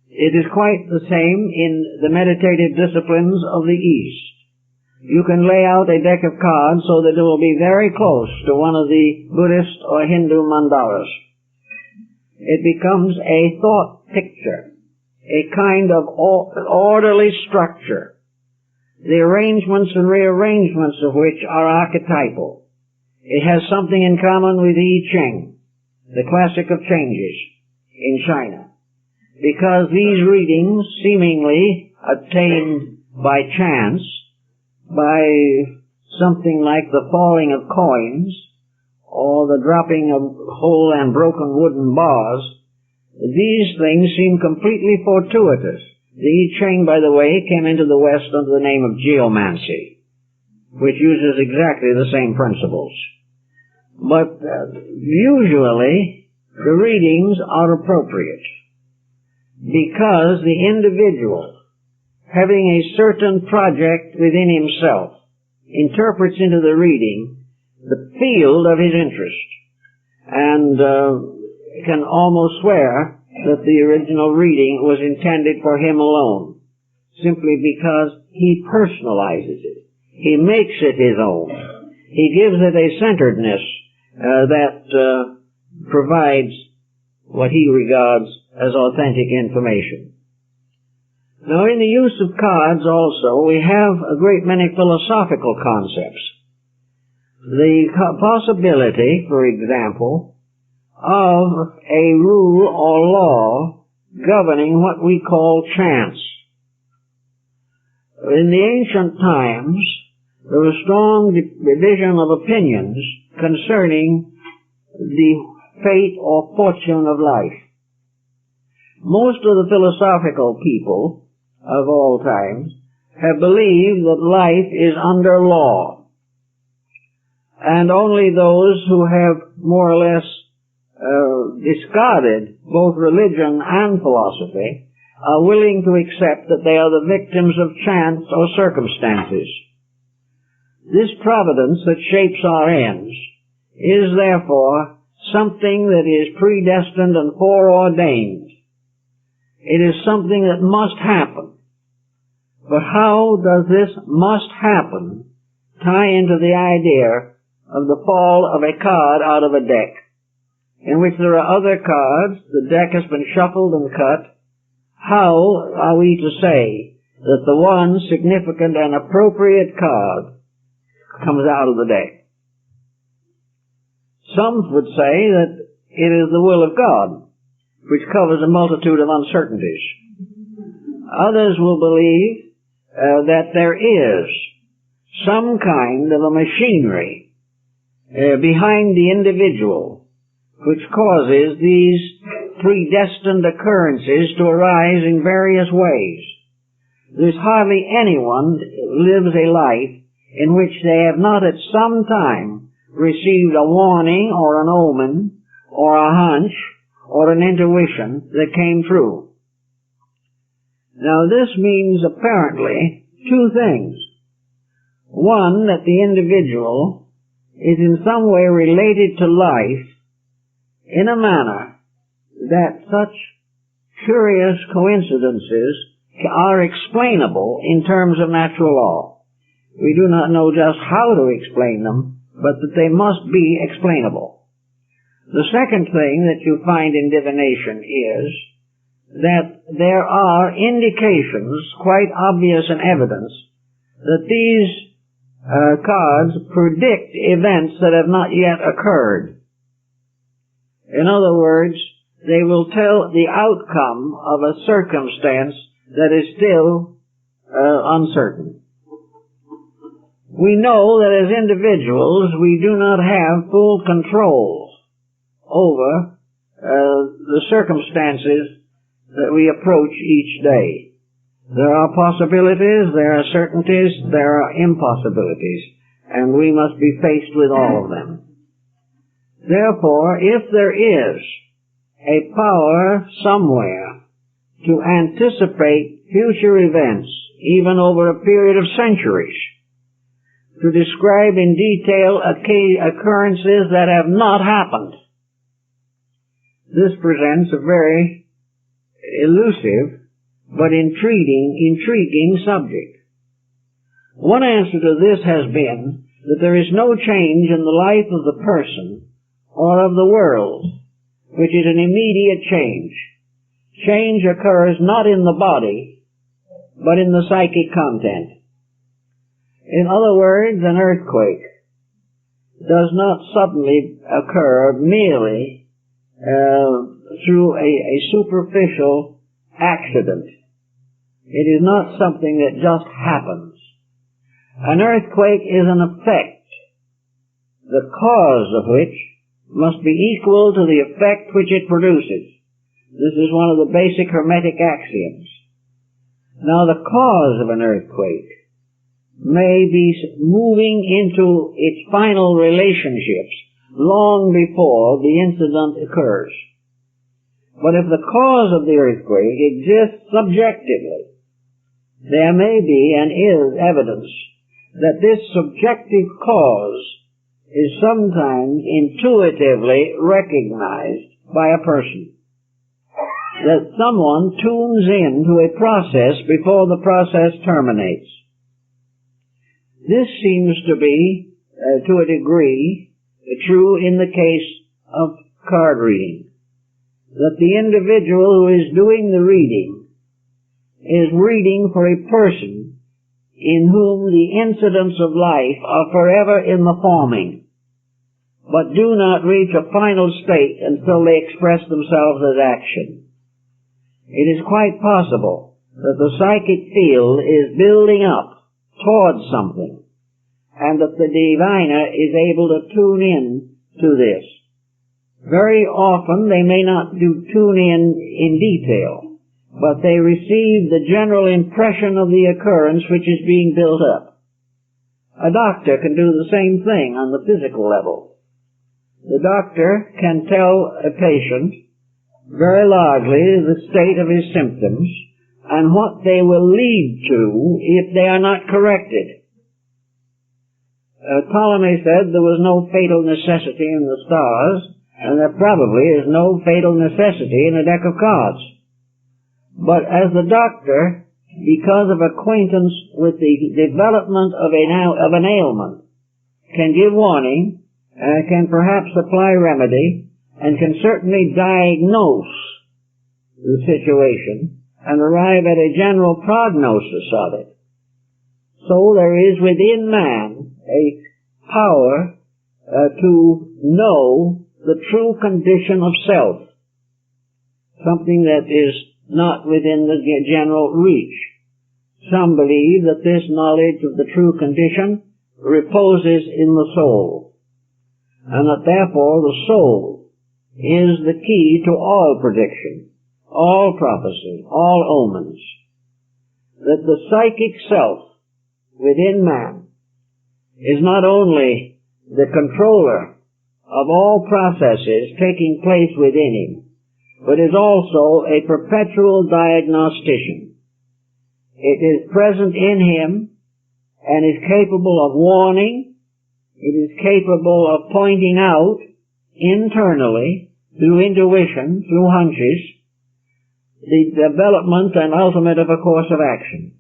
It is quite the same in the meditative disciplines of the East. you can lay out a deck of cards so that it will be very close to one of the Buddhist or Hindu mandalas. It becomes a thought picture, a kind of orderly structure, the arrangements and rearrangements of which are archetypal. It has something in common with I Ching, the classic of changes in China, because these readings, seemingly obtained by chance, by something like the falling of coins or the dropping of whole and broken wooden bars, these things seem completely fortuitous. The I Ching, by the way, came into the West under the name of geomancy, which uses exactly the same principles. But usually the readings are appropriate because the individual, having a certain project within himself, interprets into the reading the field of his interest, and can almost swear that the original reading was intended for him alone, simply because he personalizes it. He makes it his own. He gives it a centeredness that provides what he regards as authentic information. Now, in the use of cards also, we have a great many philosophical concepts. The possibility, for example, of a rule or law governing what we call chance. In the ancient times, there was strong division of opinions concerning the fate or fortune of life. Most of the philosophical people of all times have believed that life is under law, and only those who have more or less discarded both religion and philosophy are willing to accept that they are the victims of chance or circumstances. This providence that shapes our ends is therefore something that is predestined and foreordained. It is something that must happen. But how does this must happen tie into the idea of the fall of a card out of a deck, in which there are other cards, the deck has been shuffled and cut? How are we to say that the one significant and appropriate card comes out of the deck? Some would say that it is the will of God, which covers a multitude of uncertainties. Others will believe that there is some kind of a machinery behind the individual which causes these predestined occurrences to arise in various ways. There's hardly anyone lives a life in which they have not at some time received a warning or an omen or a hunch or an intuition that came true. Now this means apparently two things. One, that the individual is in some way related to life in a manner that such curious coincidences are explainable in terms of natural law. We do not know just how to explain them, but that they must be explainable. The second thing that you find in divination is that there are indications, quite obvious and evidence, that these cards predict events that have not yet occurred. In other words, they will tell the outcome of a circumstance that is still uncertain. We know that as individuals we do not have full control over the circumstances that we approach each day. There are possibilities, there are certainties, there are impossibilities, and we must be faced with all of them. Therefore, if there is a power somewhere to anticipate future events, even over a period of centuries, to describe in detail occurrences that have not happened, this presents a very elusive but intriguing subject. One answer to this has been that there is no change in the life of the person or of the world, which is an immediate change. Change occurs not in the body, but in the psychic content. In other words, an earthquake does not suddenly occur merely through a superficial accident. It is not something that just happens. An earthquake is an effect, the cause of which must be equal to the effect which it produces. This is one of the basic Hermetic axioms. Now, the cause of an earthquake may be moving into its final relationships long before the incident occurs. But if the cause of the earthquake exists subjectively, there may be and is evidence that this subjective cause is sometimes intuitively recognized by a person. That someone tunes in to a process before the process terminates. This seems to be, to a degree, true in the case of card reading. That the individual who is doing the reading is reading for a person in whom the incidents of life are forever in the forming, but do not reach a final state until they express themselves as action. It is quite possible that the psychic field is building up towards something, and that the diviner is able to tune in to this. Very often they may not tune in detail, but they receive the general impression of the occurrence which is being built up. A doctor can do the same thing on the physical level. The doctor can tell a patient very largely the state of his symptoms and what they will lead to if they are not corrected. Ptolemy said there was no fatal necessity in the stars, and there probably is no fatal necessity in a deck of cards. But as the doctor, because of acquaintance with the development of an ailment, can give warning, can perhaps apply remedy, and can certainly diagnose the situation and arrive at a general prognosis of it. So there is within man a power to know the true condition of self, something that is not within the general reach. Some believe that this knowledge of the true condition reposes in the soul, and that therefore the soul is the key to all prediction, all prophecy, all omens. That the psychic self within man is not only the controller of all processes taking place within him, but is also a perpetual diagnostician. It is present in him and is capable of warning. It is capable of pointing out internally, through intuition, through hunches, the development and ultimate of a course of action.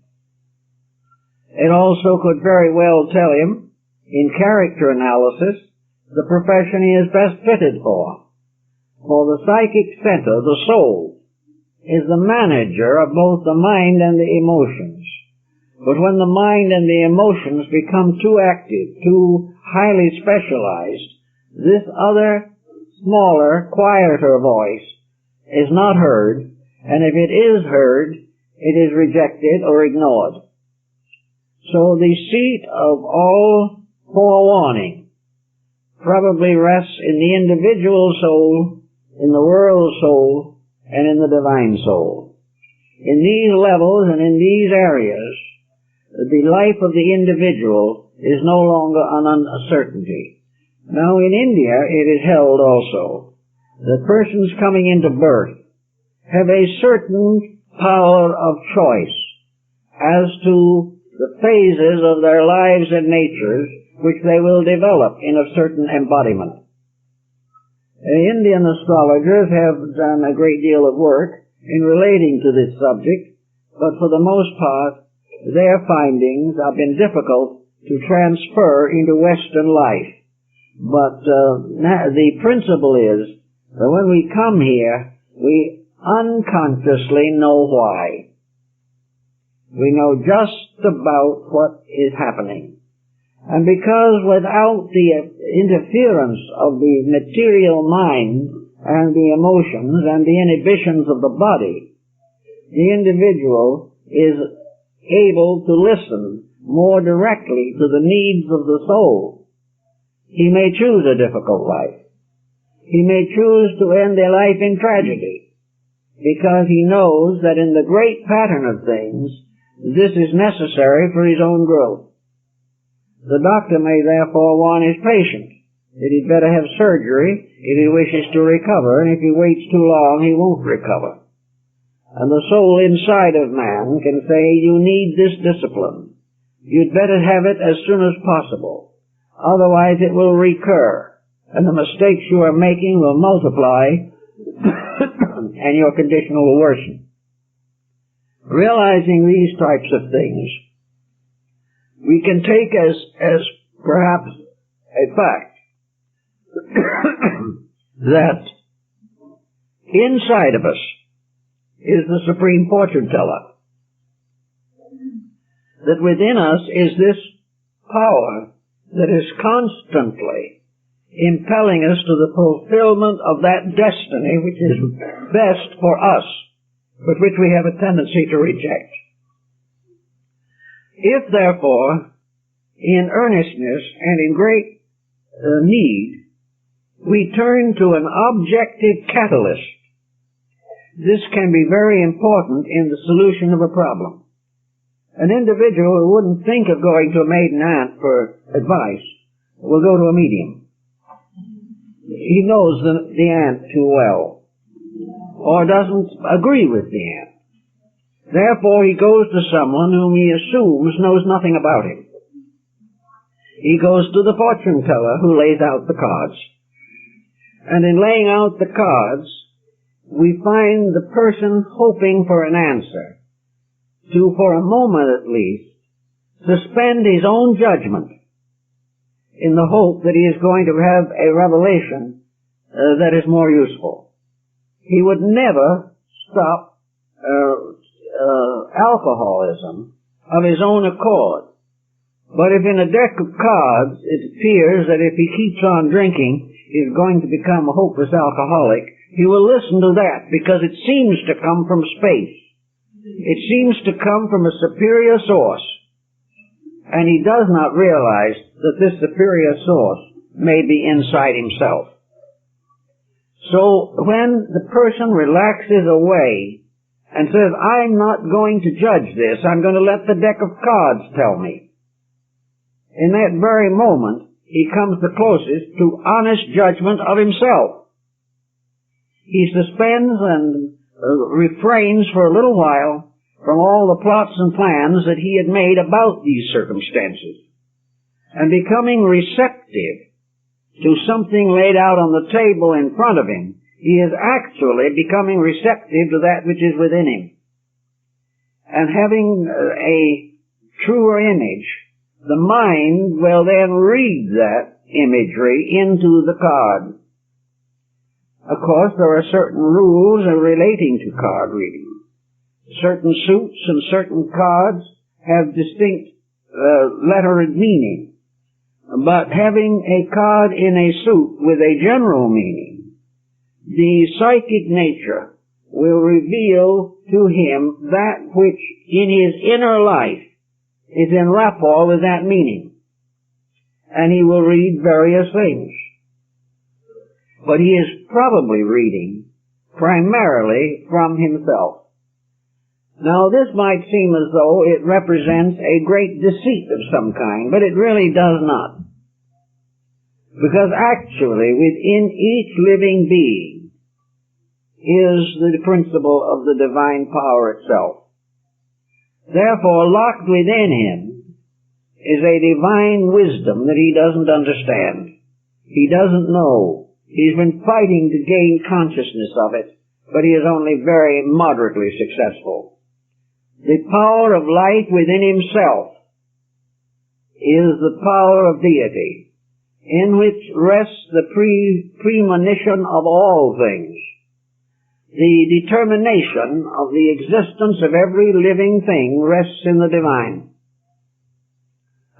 It also could very well tell him, in character analysis, the profession he is best fitted for. For the psychic center, the soul, is the manager of both the mind and the emotions. But when the mind and the emotions become too active, too highly specialized, this other, smaller, quieter voice is not heard, and if it is heard, it is rejected or ignored. So the seat of all forewarning probably rests in the individual soul, in the world soul, and in the divine soul. In these levels and in these areas, the life of the individual is no longer an uncertainty. Now in India it is held also that persons coming into birth have a certain power of choice as to the phases of their lives and natures which they will develop in a certain embodiment. Indian astrologers have done a great deal of work in relating to this subject, but for the most part their findings have been difficult to transfer into Western life. But the principle is that when we come here, we unconsciously know why. We know just about what is happening. And because without the interference of the material mind and the emotions and the inhibitions of the body, the individual is able to listen more directly to the needs of the soul. He may choose a difficult life. He may choose to end a life in tragedy, because he knows that in the great pattern of things, this is necessary for his own growth. The doctor may therefore warn his patient that he'd better have surgery if he wishes to recover, and if he waits too long, he won't recover. And the soul inside of man can say, you need this discipline. You'd better have it as soon as possible. Otherwise it will recur, and the mistakes you are making will multiply, and your condition will worsen. Realizing these types of things, we can take as perhaps a fact that inside of us is the supreme fortune teller. That within us is this power that is constantly impelling us to the fulfillment of that destiny which is best for us, but which we have a tendency to reject. If, therefore, in earnestness and in great need, we turn to an objective catalyst, this can be very important in the solution of a problem. An individual who wouldn't think of going to a maiden aunt for advice will go to a medium. He knows the aunt too well, or doesn't agree with the aunt. Therefore, he goes to someone whom he assumes knows nothing about him. He goes to the fortune teller who lays out the cards. And in laying out the cards, we find the person hoping for an answer to, for a moment at least, suspend his own judgment in the hope that he is going to have a revelation that is more useful. He would never stop alcoholism of his own accord. But if in a deck of cards it appears that if he keeps on drinking, he's going to become a hopeless alcoholic, he will listen to that because it seems to come from space. It seems to come from a superior source. And he does not realize that this superior source may be inside himself. So when the person relaxes away and says, I'm not going to judge this, I'm going to let the deck of cards tell me, in that very moment, he comes the closest to honest judgment of himself. He suspends and refrains for a little while from all the plots and plans that he had made about these circumstances, and becoming receptive to something laid out on the table in front of him, he is actually becoming receptive to that which is within him. And having a truer image, the mind will then read that imagery into the card. Of course, there are certain rules relating to card reading. Certain suits and certain cards have distinct lettered meaning. But having a card in a suit with a general meaning, the psychic nature will reveal to him that which in his inner life is in rapport with that meaning. And he will read various things. But he is probably reading primarily from himself. Now, this might seem as though it represents a great deceit of some kind, but it really does not. Because actually, within each living being is the principle of the divine power itself. Therefore, locked within him is a divine wisdom that he doesn't understand. He doesn't know. He's been fighting to gain consciousness of it, but he is only very moderately successful. The power of light within himself is the power of deity, in which rests the premonition of all things. The determination of the existence of every living thing rests in the divine.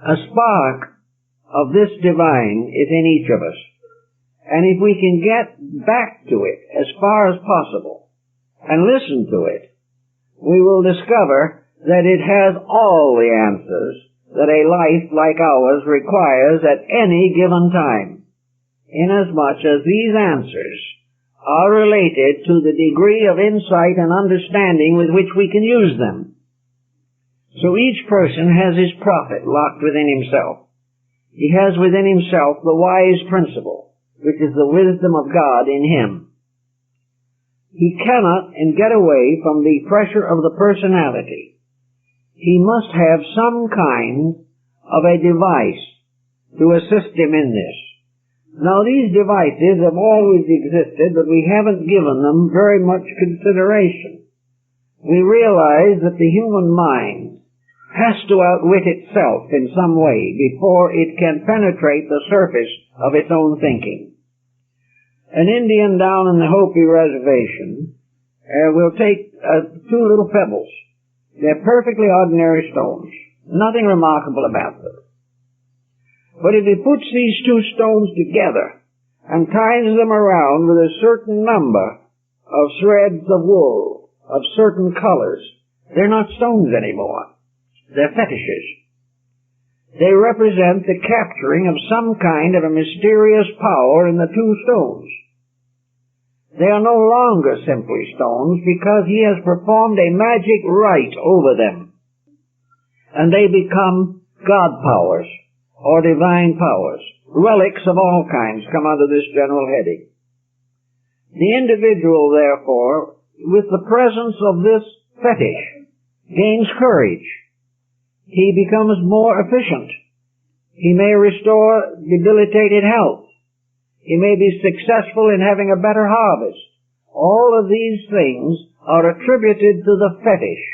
A spark of this divine is in each of us. And if we can get back to it as far as possible and listen to it, we will discover that it has all the answers that a life like ours requires at any given time, inasmuch as these answers are related to the degree of insight and understanding with which we can use them. So each person has his prophet locked within himself. He has within himself the wise principle, which is the wisdom of God in him. He cannot get away from the pressure of the personality. He must have some kind of a device to assist him in this. Now, these devices have always existed, but we haven't given them very much consideration. We realize that the human mind has to outwit itself in some way before it can penetrate the surface of its own thinking. An Indian down in the Hopi reservation will take two little pebbles. They're perfectly ordinary stones, nothing remarkable about them. But if he puts these two stones together and ties them around with a certain number of threads of wool of certain colors, they're not stones anymore. They're fetishes. They represent the capturing of some kind of a mysterious power in the two stones. They are no longer simply stones because he has performed a magic rite over them. And they become God powers or divine powers. Relics of all kinds come under this general heading. The individual, therefore, with the presence of this fetish, gains courage. He becomes more efficient. He may restore debilitated health. He may be successful in having a better harvest. All of these things are attributed to the fetish.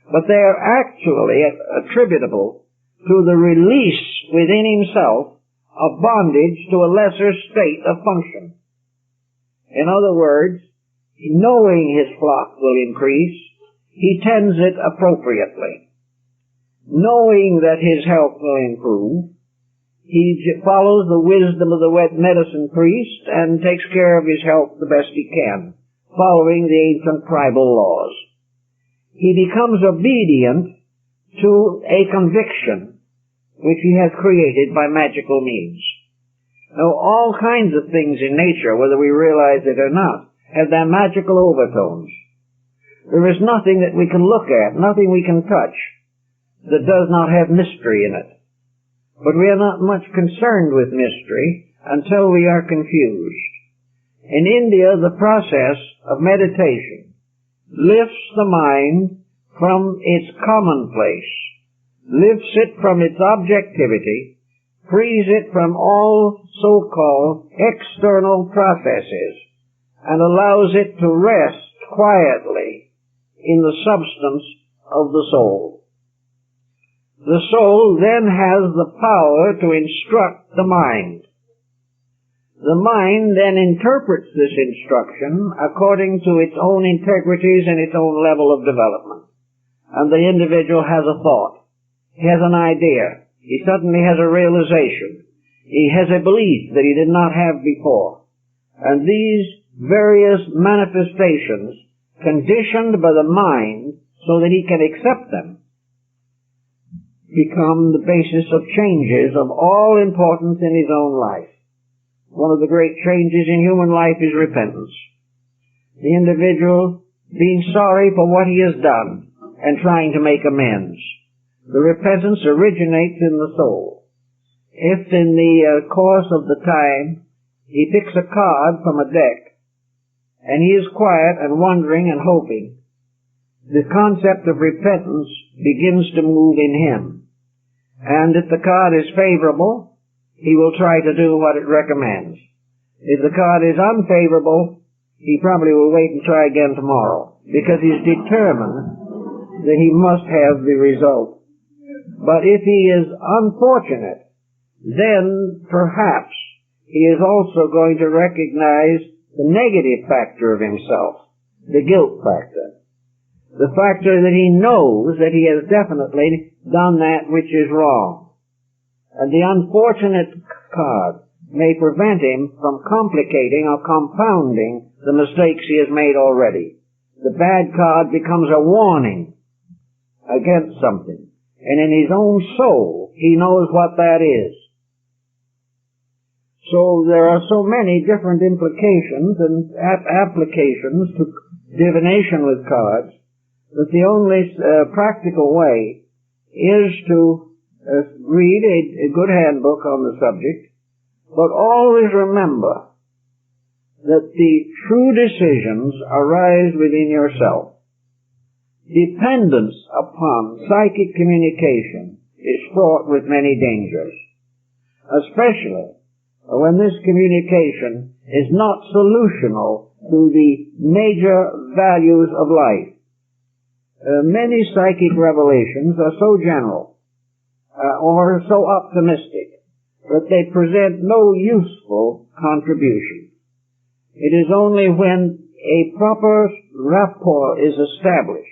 But they are actually attributable to the release within himself of bondage to a lesser state of function. In other words, knowing his flock will increase, he tends it appropriately. Knowing that his health will improve, he follows the wisdom of the medicine priest and takes care of his health the best he can, following the ancient tribal laws. He becomes obedient to a conviction which he has created by magical means. Now, all kinds of things in nature, whether we realize it or not, have their magical overtones. There is nothing that we can look at, nothing we can touch, that does not have mystery in it. But we are not much concerned with mystery until we are confused. In India, the process of meditation lifts the mind from its commonplace, lifts it from its objectivity, frees it from all so-called external processes, and allows it to rest quietly in the substance of the soul. The soul then has the power to instruct the mind. The mind then interprets this instruction according to its own integrities and its own level of development. And the individual has a thought. He has an idea. He suddenly has a realization. He has a belief that he did not have before. And these various manifestations, conditioned by the mind so that he can accept them, become the basis of changes of all importance in his own life. One of the great changes in human life is repentance. The individual being sorry for what he has done and trying to make amends. The repentance originates in the soul. If in the course of the time he picks a card from a deck and he is quiet and wondering and hoping, the concept of repentance begins to move in him. And if the card is favorable, he will try to do what it recommends. If the card is unfavorable, he probably will wait and try again tomorrow, because he's determined that he must have the result. But if he is unfortunate, then perhaps he is also going to recognize the negative factor of himself, the guilt factor. The factor that he knows that he has definitely done that which is wrong. And the unfortunate card may prevent him from complicating or compounding the mistakes he has made already. The bad card becomes a warning against something. And in his own soul, he knows what that is. So there are so many different implications and applications to divination with cards that the only practical way is to read a good handbook on the subject, but always remember that the true decisions arise within yourself. Dependence upon psychic communication is fraught with many dangers, especially when this communication is not solutional to the major values of life. Many psychic revelations are so general or so optimistic that they present no useful contribution. It is only when a proper rapport is established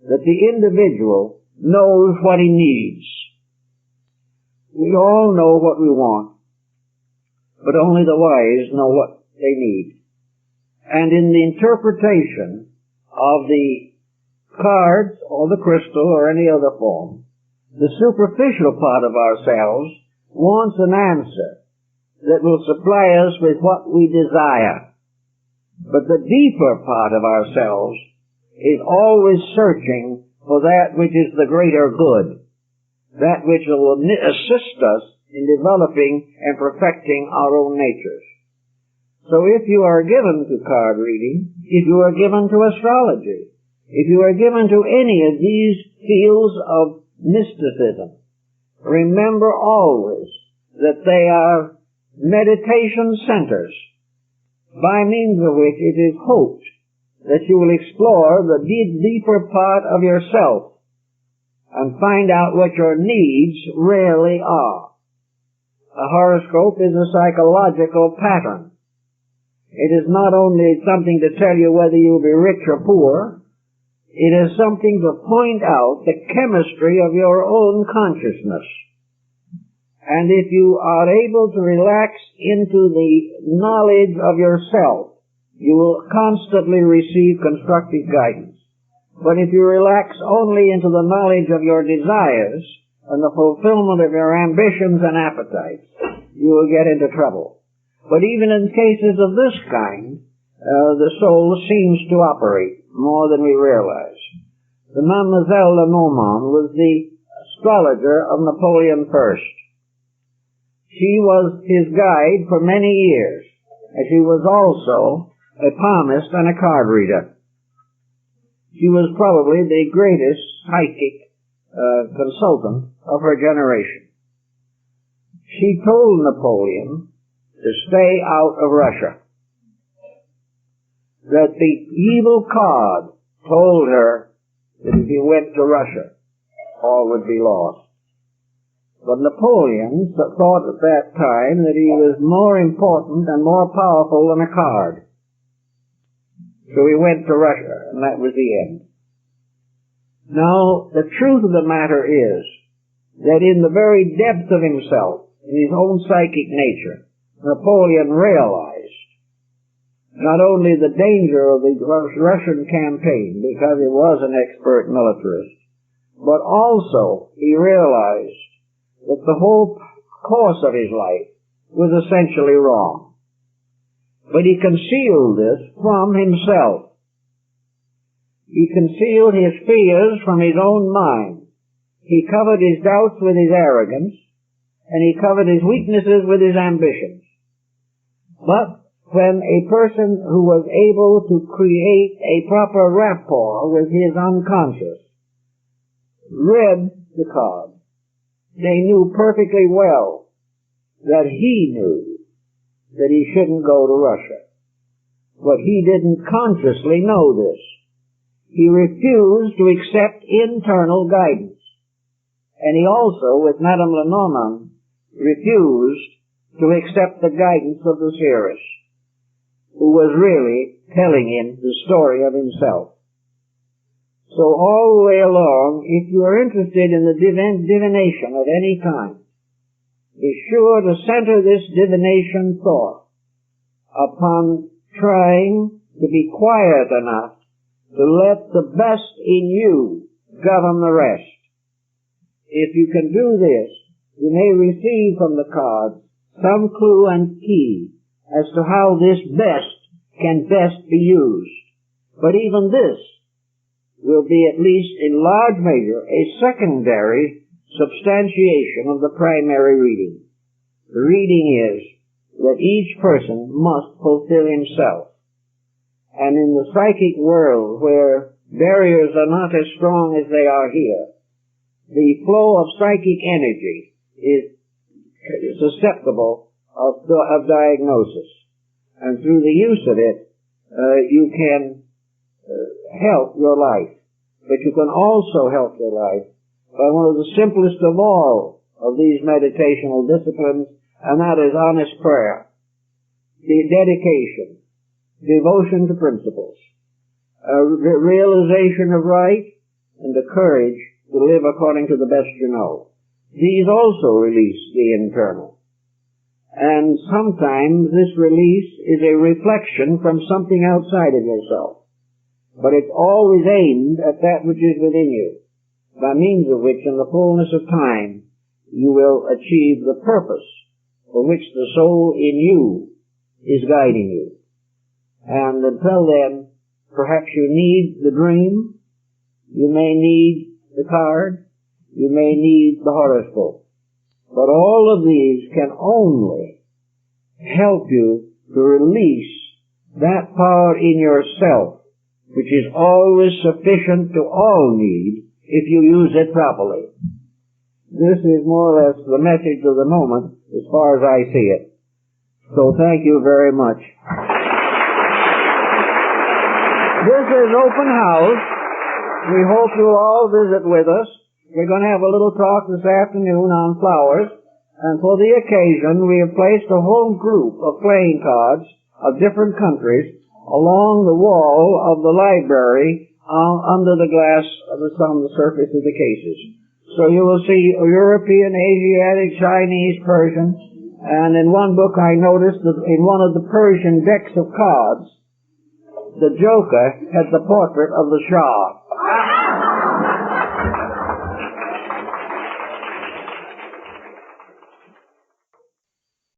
that the individual knows what he needs. We all know what we want, but only the wise know what they need. And in the interpretation of the cards or the crystal or any other form, the superficial part of ourselves wants an answer that will supply us with what we desire. But the deeper part of ourselves is always searching for that which is the greater good, that which will assist us in developing and perfecting our own natures. So if you are given to card reading, if you are given to astrology, if you are given to any of these fields of mysticism, remember always that they are meditation centers by means of which it is hoped that you will explore the deeper part of yourself and find out what your needs really are. A horoscope is a psychological pattern. It is not only something to tell you whether you'll be rich or poor. It is something to point out the chemistry of your own consciousness. And if you are able to relax into the knowledge of yourself, you will constantly receive constructive guidance. But if you relax only into the knowledge of your desires and the fulfillment of your ambitions and appetites, you will get into trouble. But even in cases of this kind, the soul seems to operate more than we realize. The Mademoiselle Lenormand was the astrologer of Napoleon I. She was his guide for many years, and she was also a palmist and a card reader. She was probably the greatest psychic consultant of her generation. She told Napoleon to stay out of Russia, that the evil card told her that if he went to Russia, all would be lost. But Napoleon thought at that time that he was more important and more powerful than a card. So he went to Russia, and that was the end. Now, the truth of the matter is that in the very depth of himself, in his own psychic nature, Napoleon realized not only the danger of the Russian campaign, because he was an expert militarist, but also he realized that the whole course of his life was essentially wrong. But he concealed this from himself. He concealed his fears from his own mind. He covered his doubts with his arrogance, and he covered his weaknesses with his ambitions. But when a person who was able to create a proper rapport with his unconscious read the card, they knew perfectly well that he knew that he shouldn't go to Russia. But he didn't consciously know this. he refused to accept internal guidance. And he also, with Madame Lenormand, refused to accept the guidance of the seeress, who was really telling him the story of himself. So all the way along, if you are interested in the divination of any kind, be sure to center this divination thought upon trying to be quiet enough to let the best in you govern the rest. If you can do this, you may receive from the cards some clue and key as to how this best can best be used. But even this will be, at least in large measure, a secondary substantiation of the primary reading. The reading is that each person must fulfill himself. And in the psychic world, where barriers are not as strong as they are here, the flow of psychic energy is susceptible of diagnosis. And through the use of it, you can help your life. But you can also help your life by one of the simplest of all of these meditational disciplines, and that is honest prayer, the dedication, devotion to principles, realization of right, and the courage to live according to the best you know. These also release the internal. And sometimes this release is a reflection from something outside of yourself. But it's always aimed at that which is within you, by means of which, in the fullness of time, you will achieve the purpose for which the soul in you is guiding you. And until then, perhaps you need the dream, you may need the card, you may need the horoscope. But all of these can only help you to release that power in yourself, which is always sufficient to all need if you use it properly. This is more or less the message of the moment as far as I see it. So thank you very much. This is open house. We hope you'll all visit with us. We're going to have a little talk this afternoon on flowers. And for the occasion, we have placed a whole group of playing cards of different countries along the wall of the library under the glass on the surface of the cases. So you will see European, Asiatic, Chinese, Persian, and in one book I noticed that in one of the Persian decks of cards, the joker had the portrait of the Shah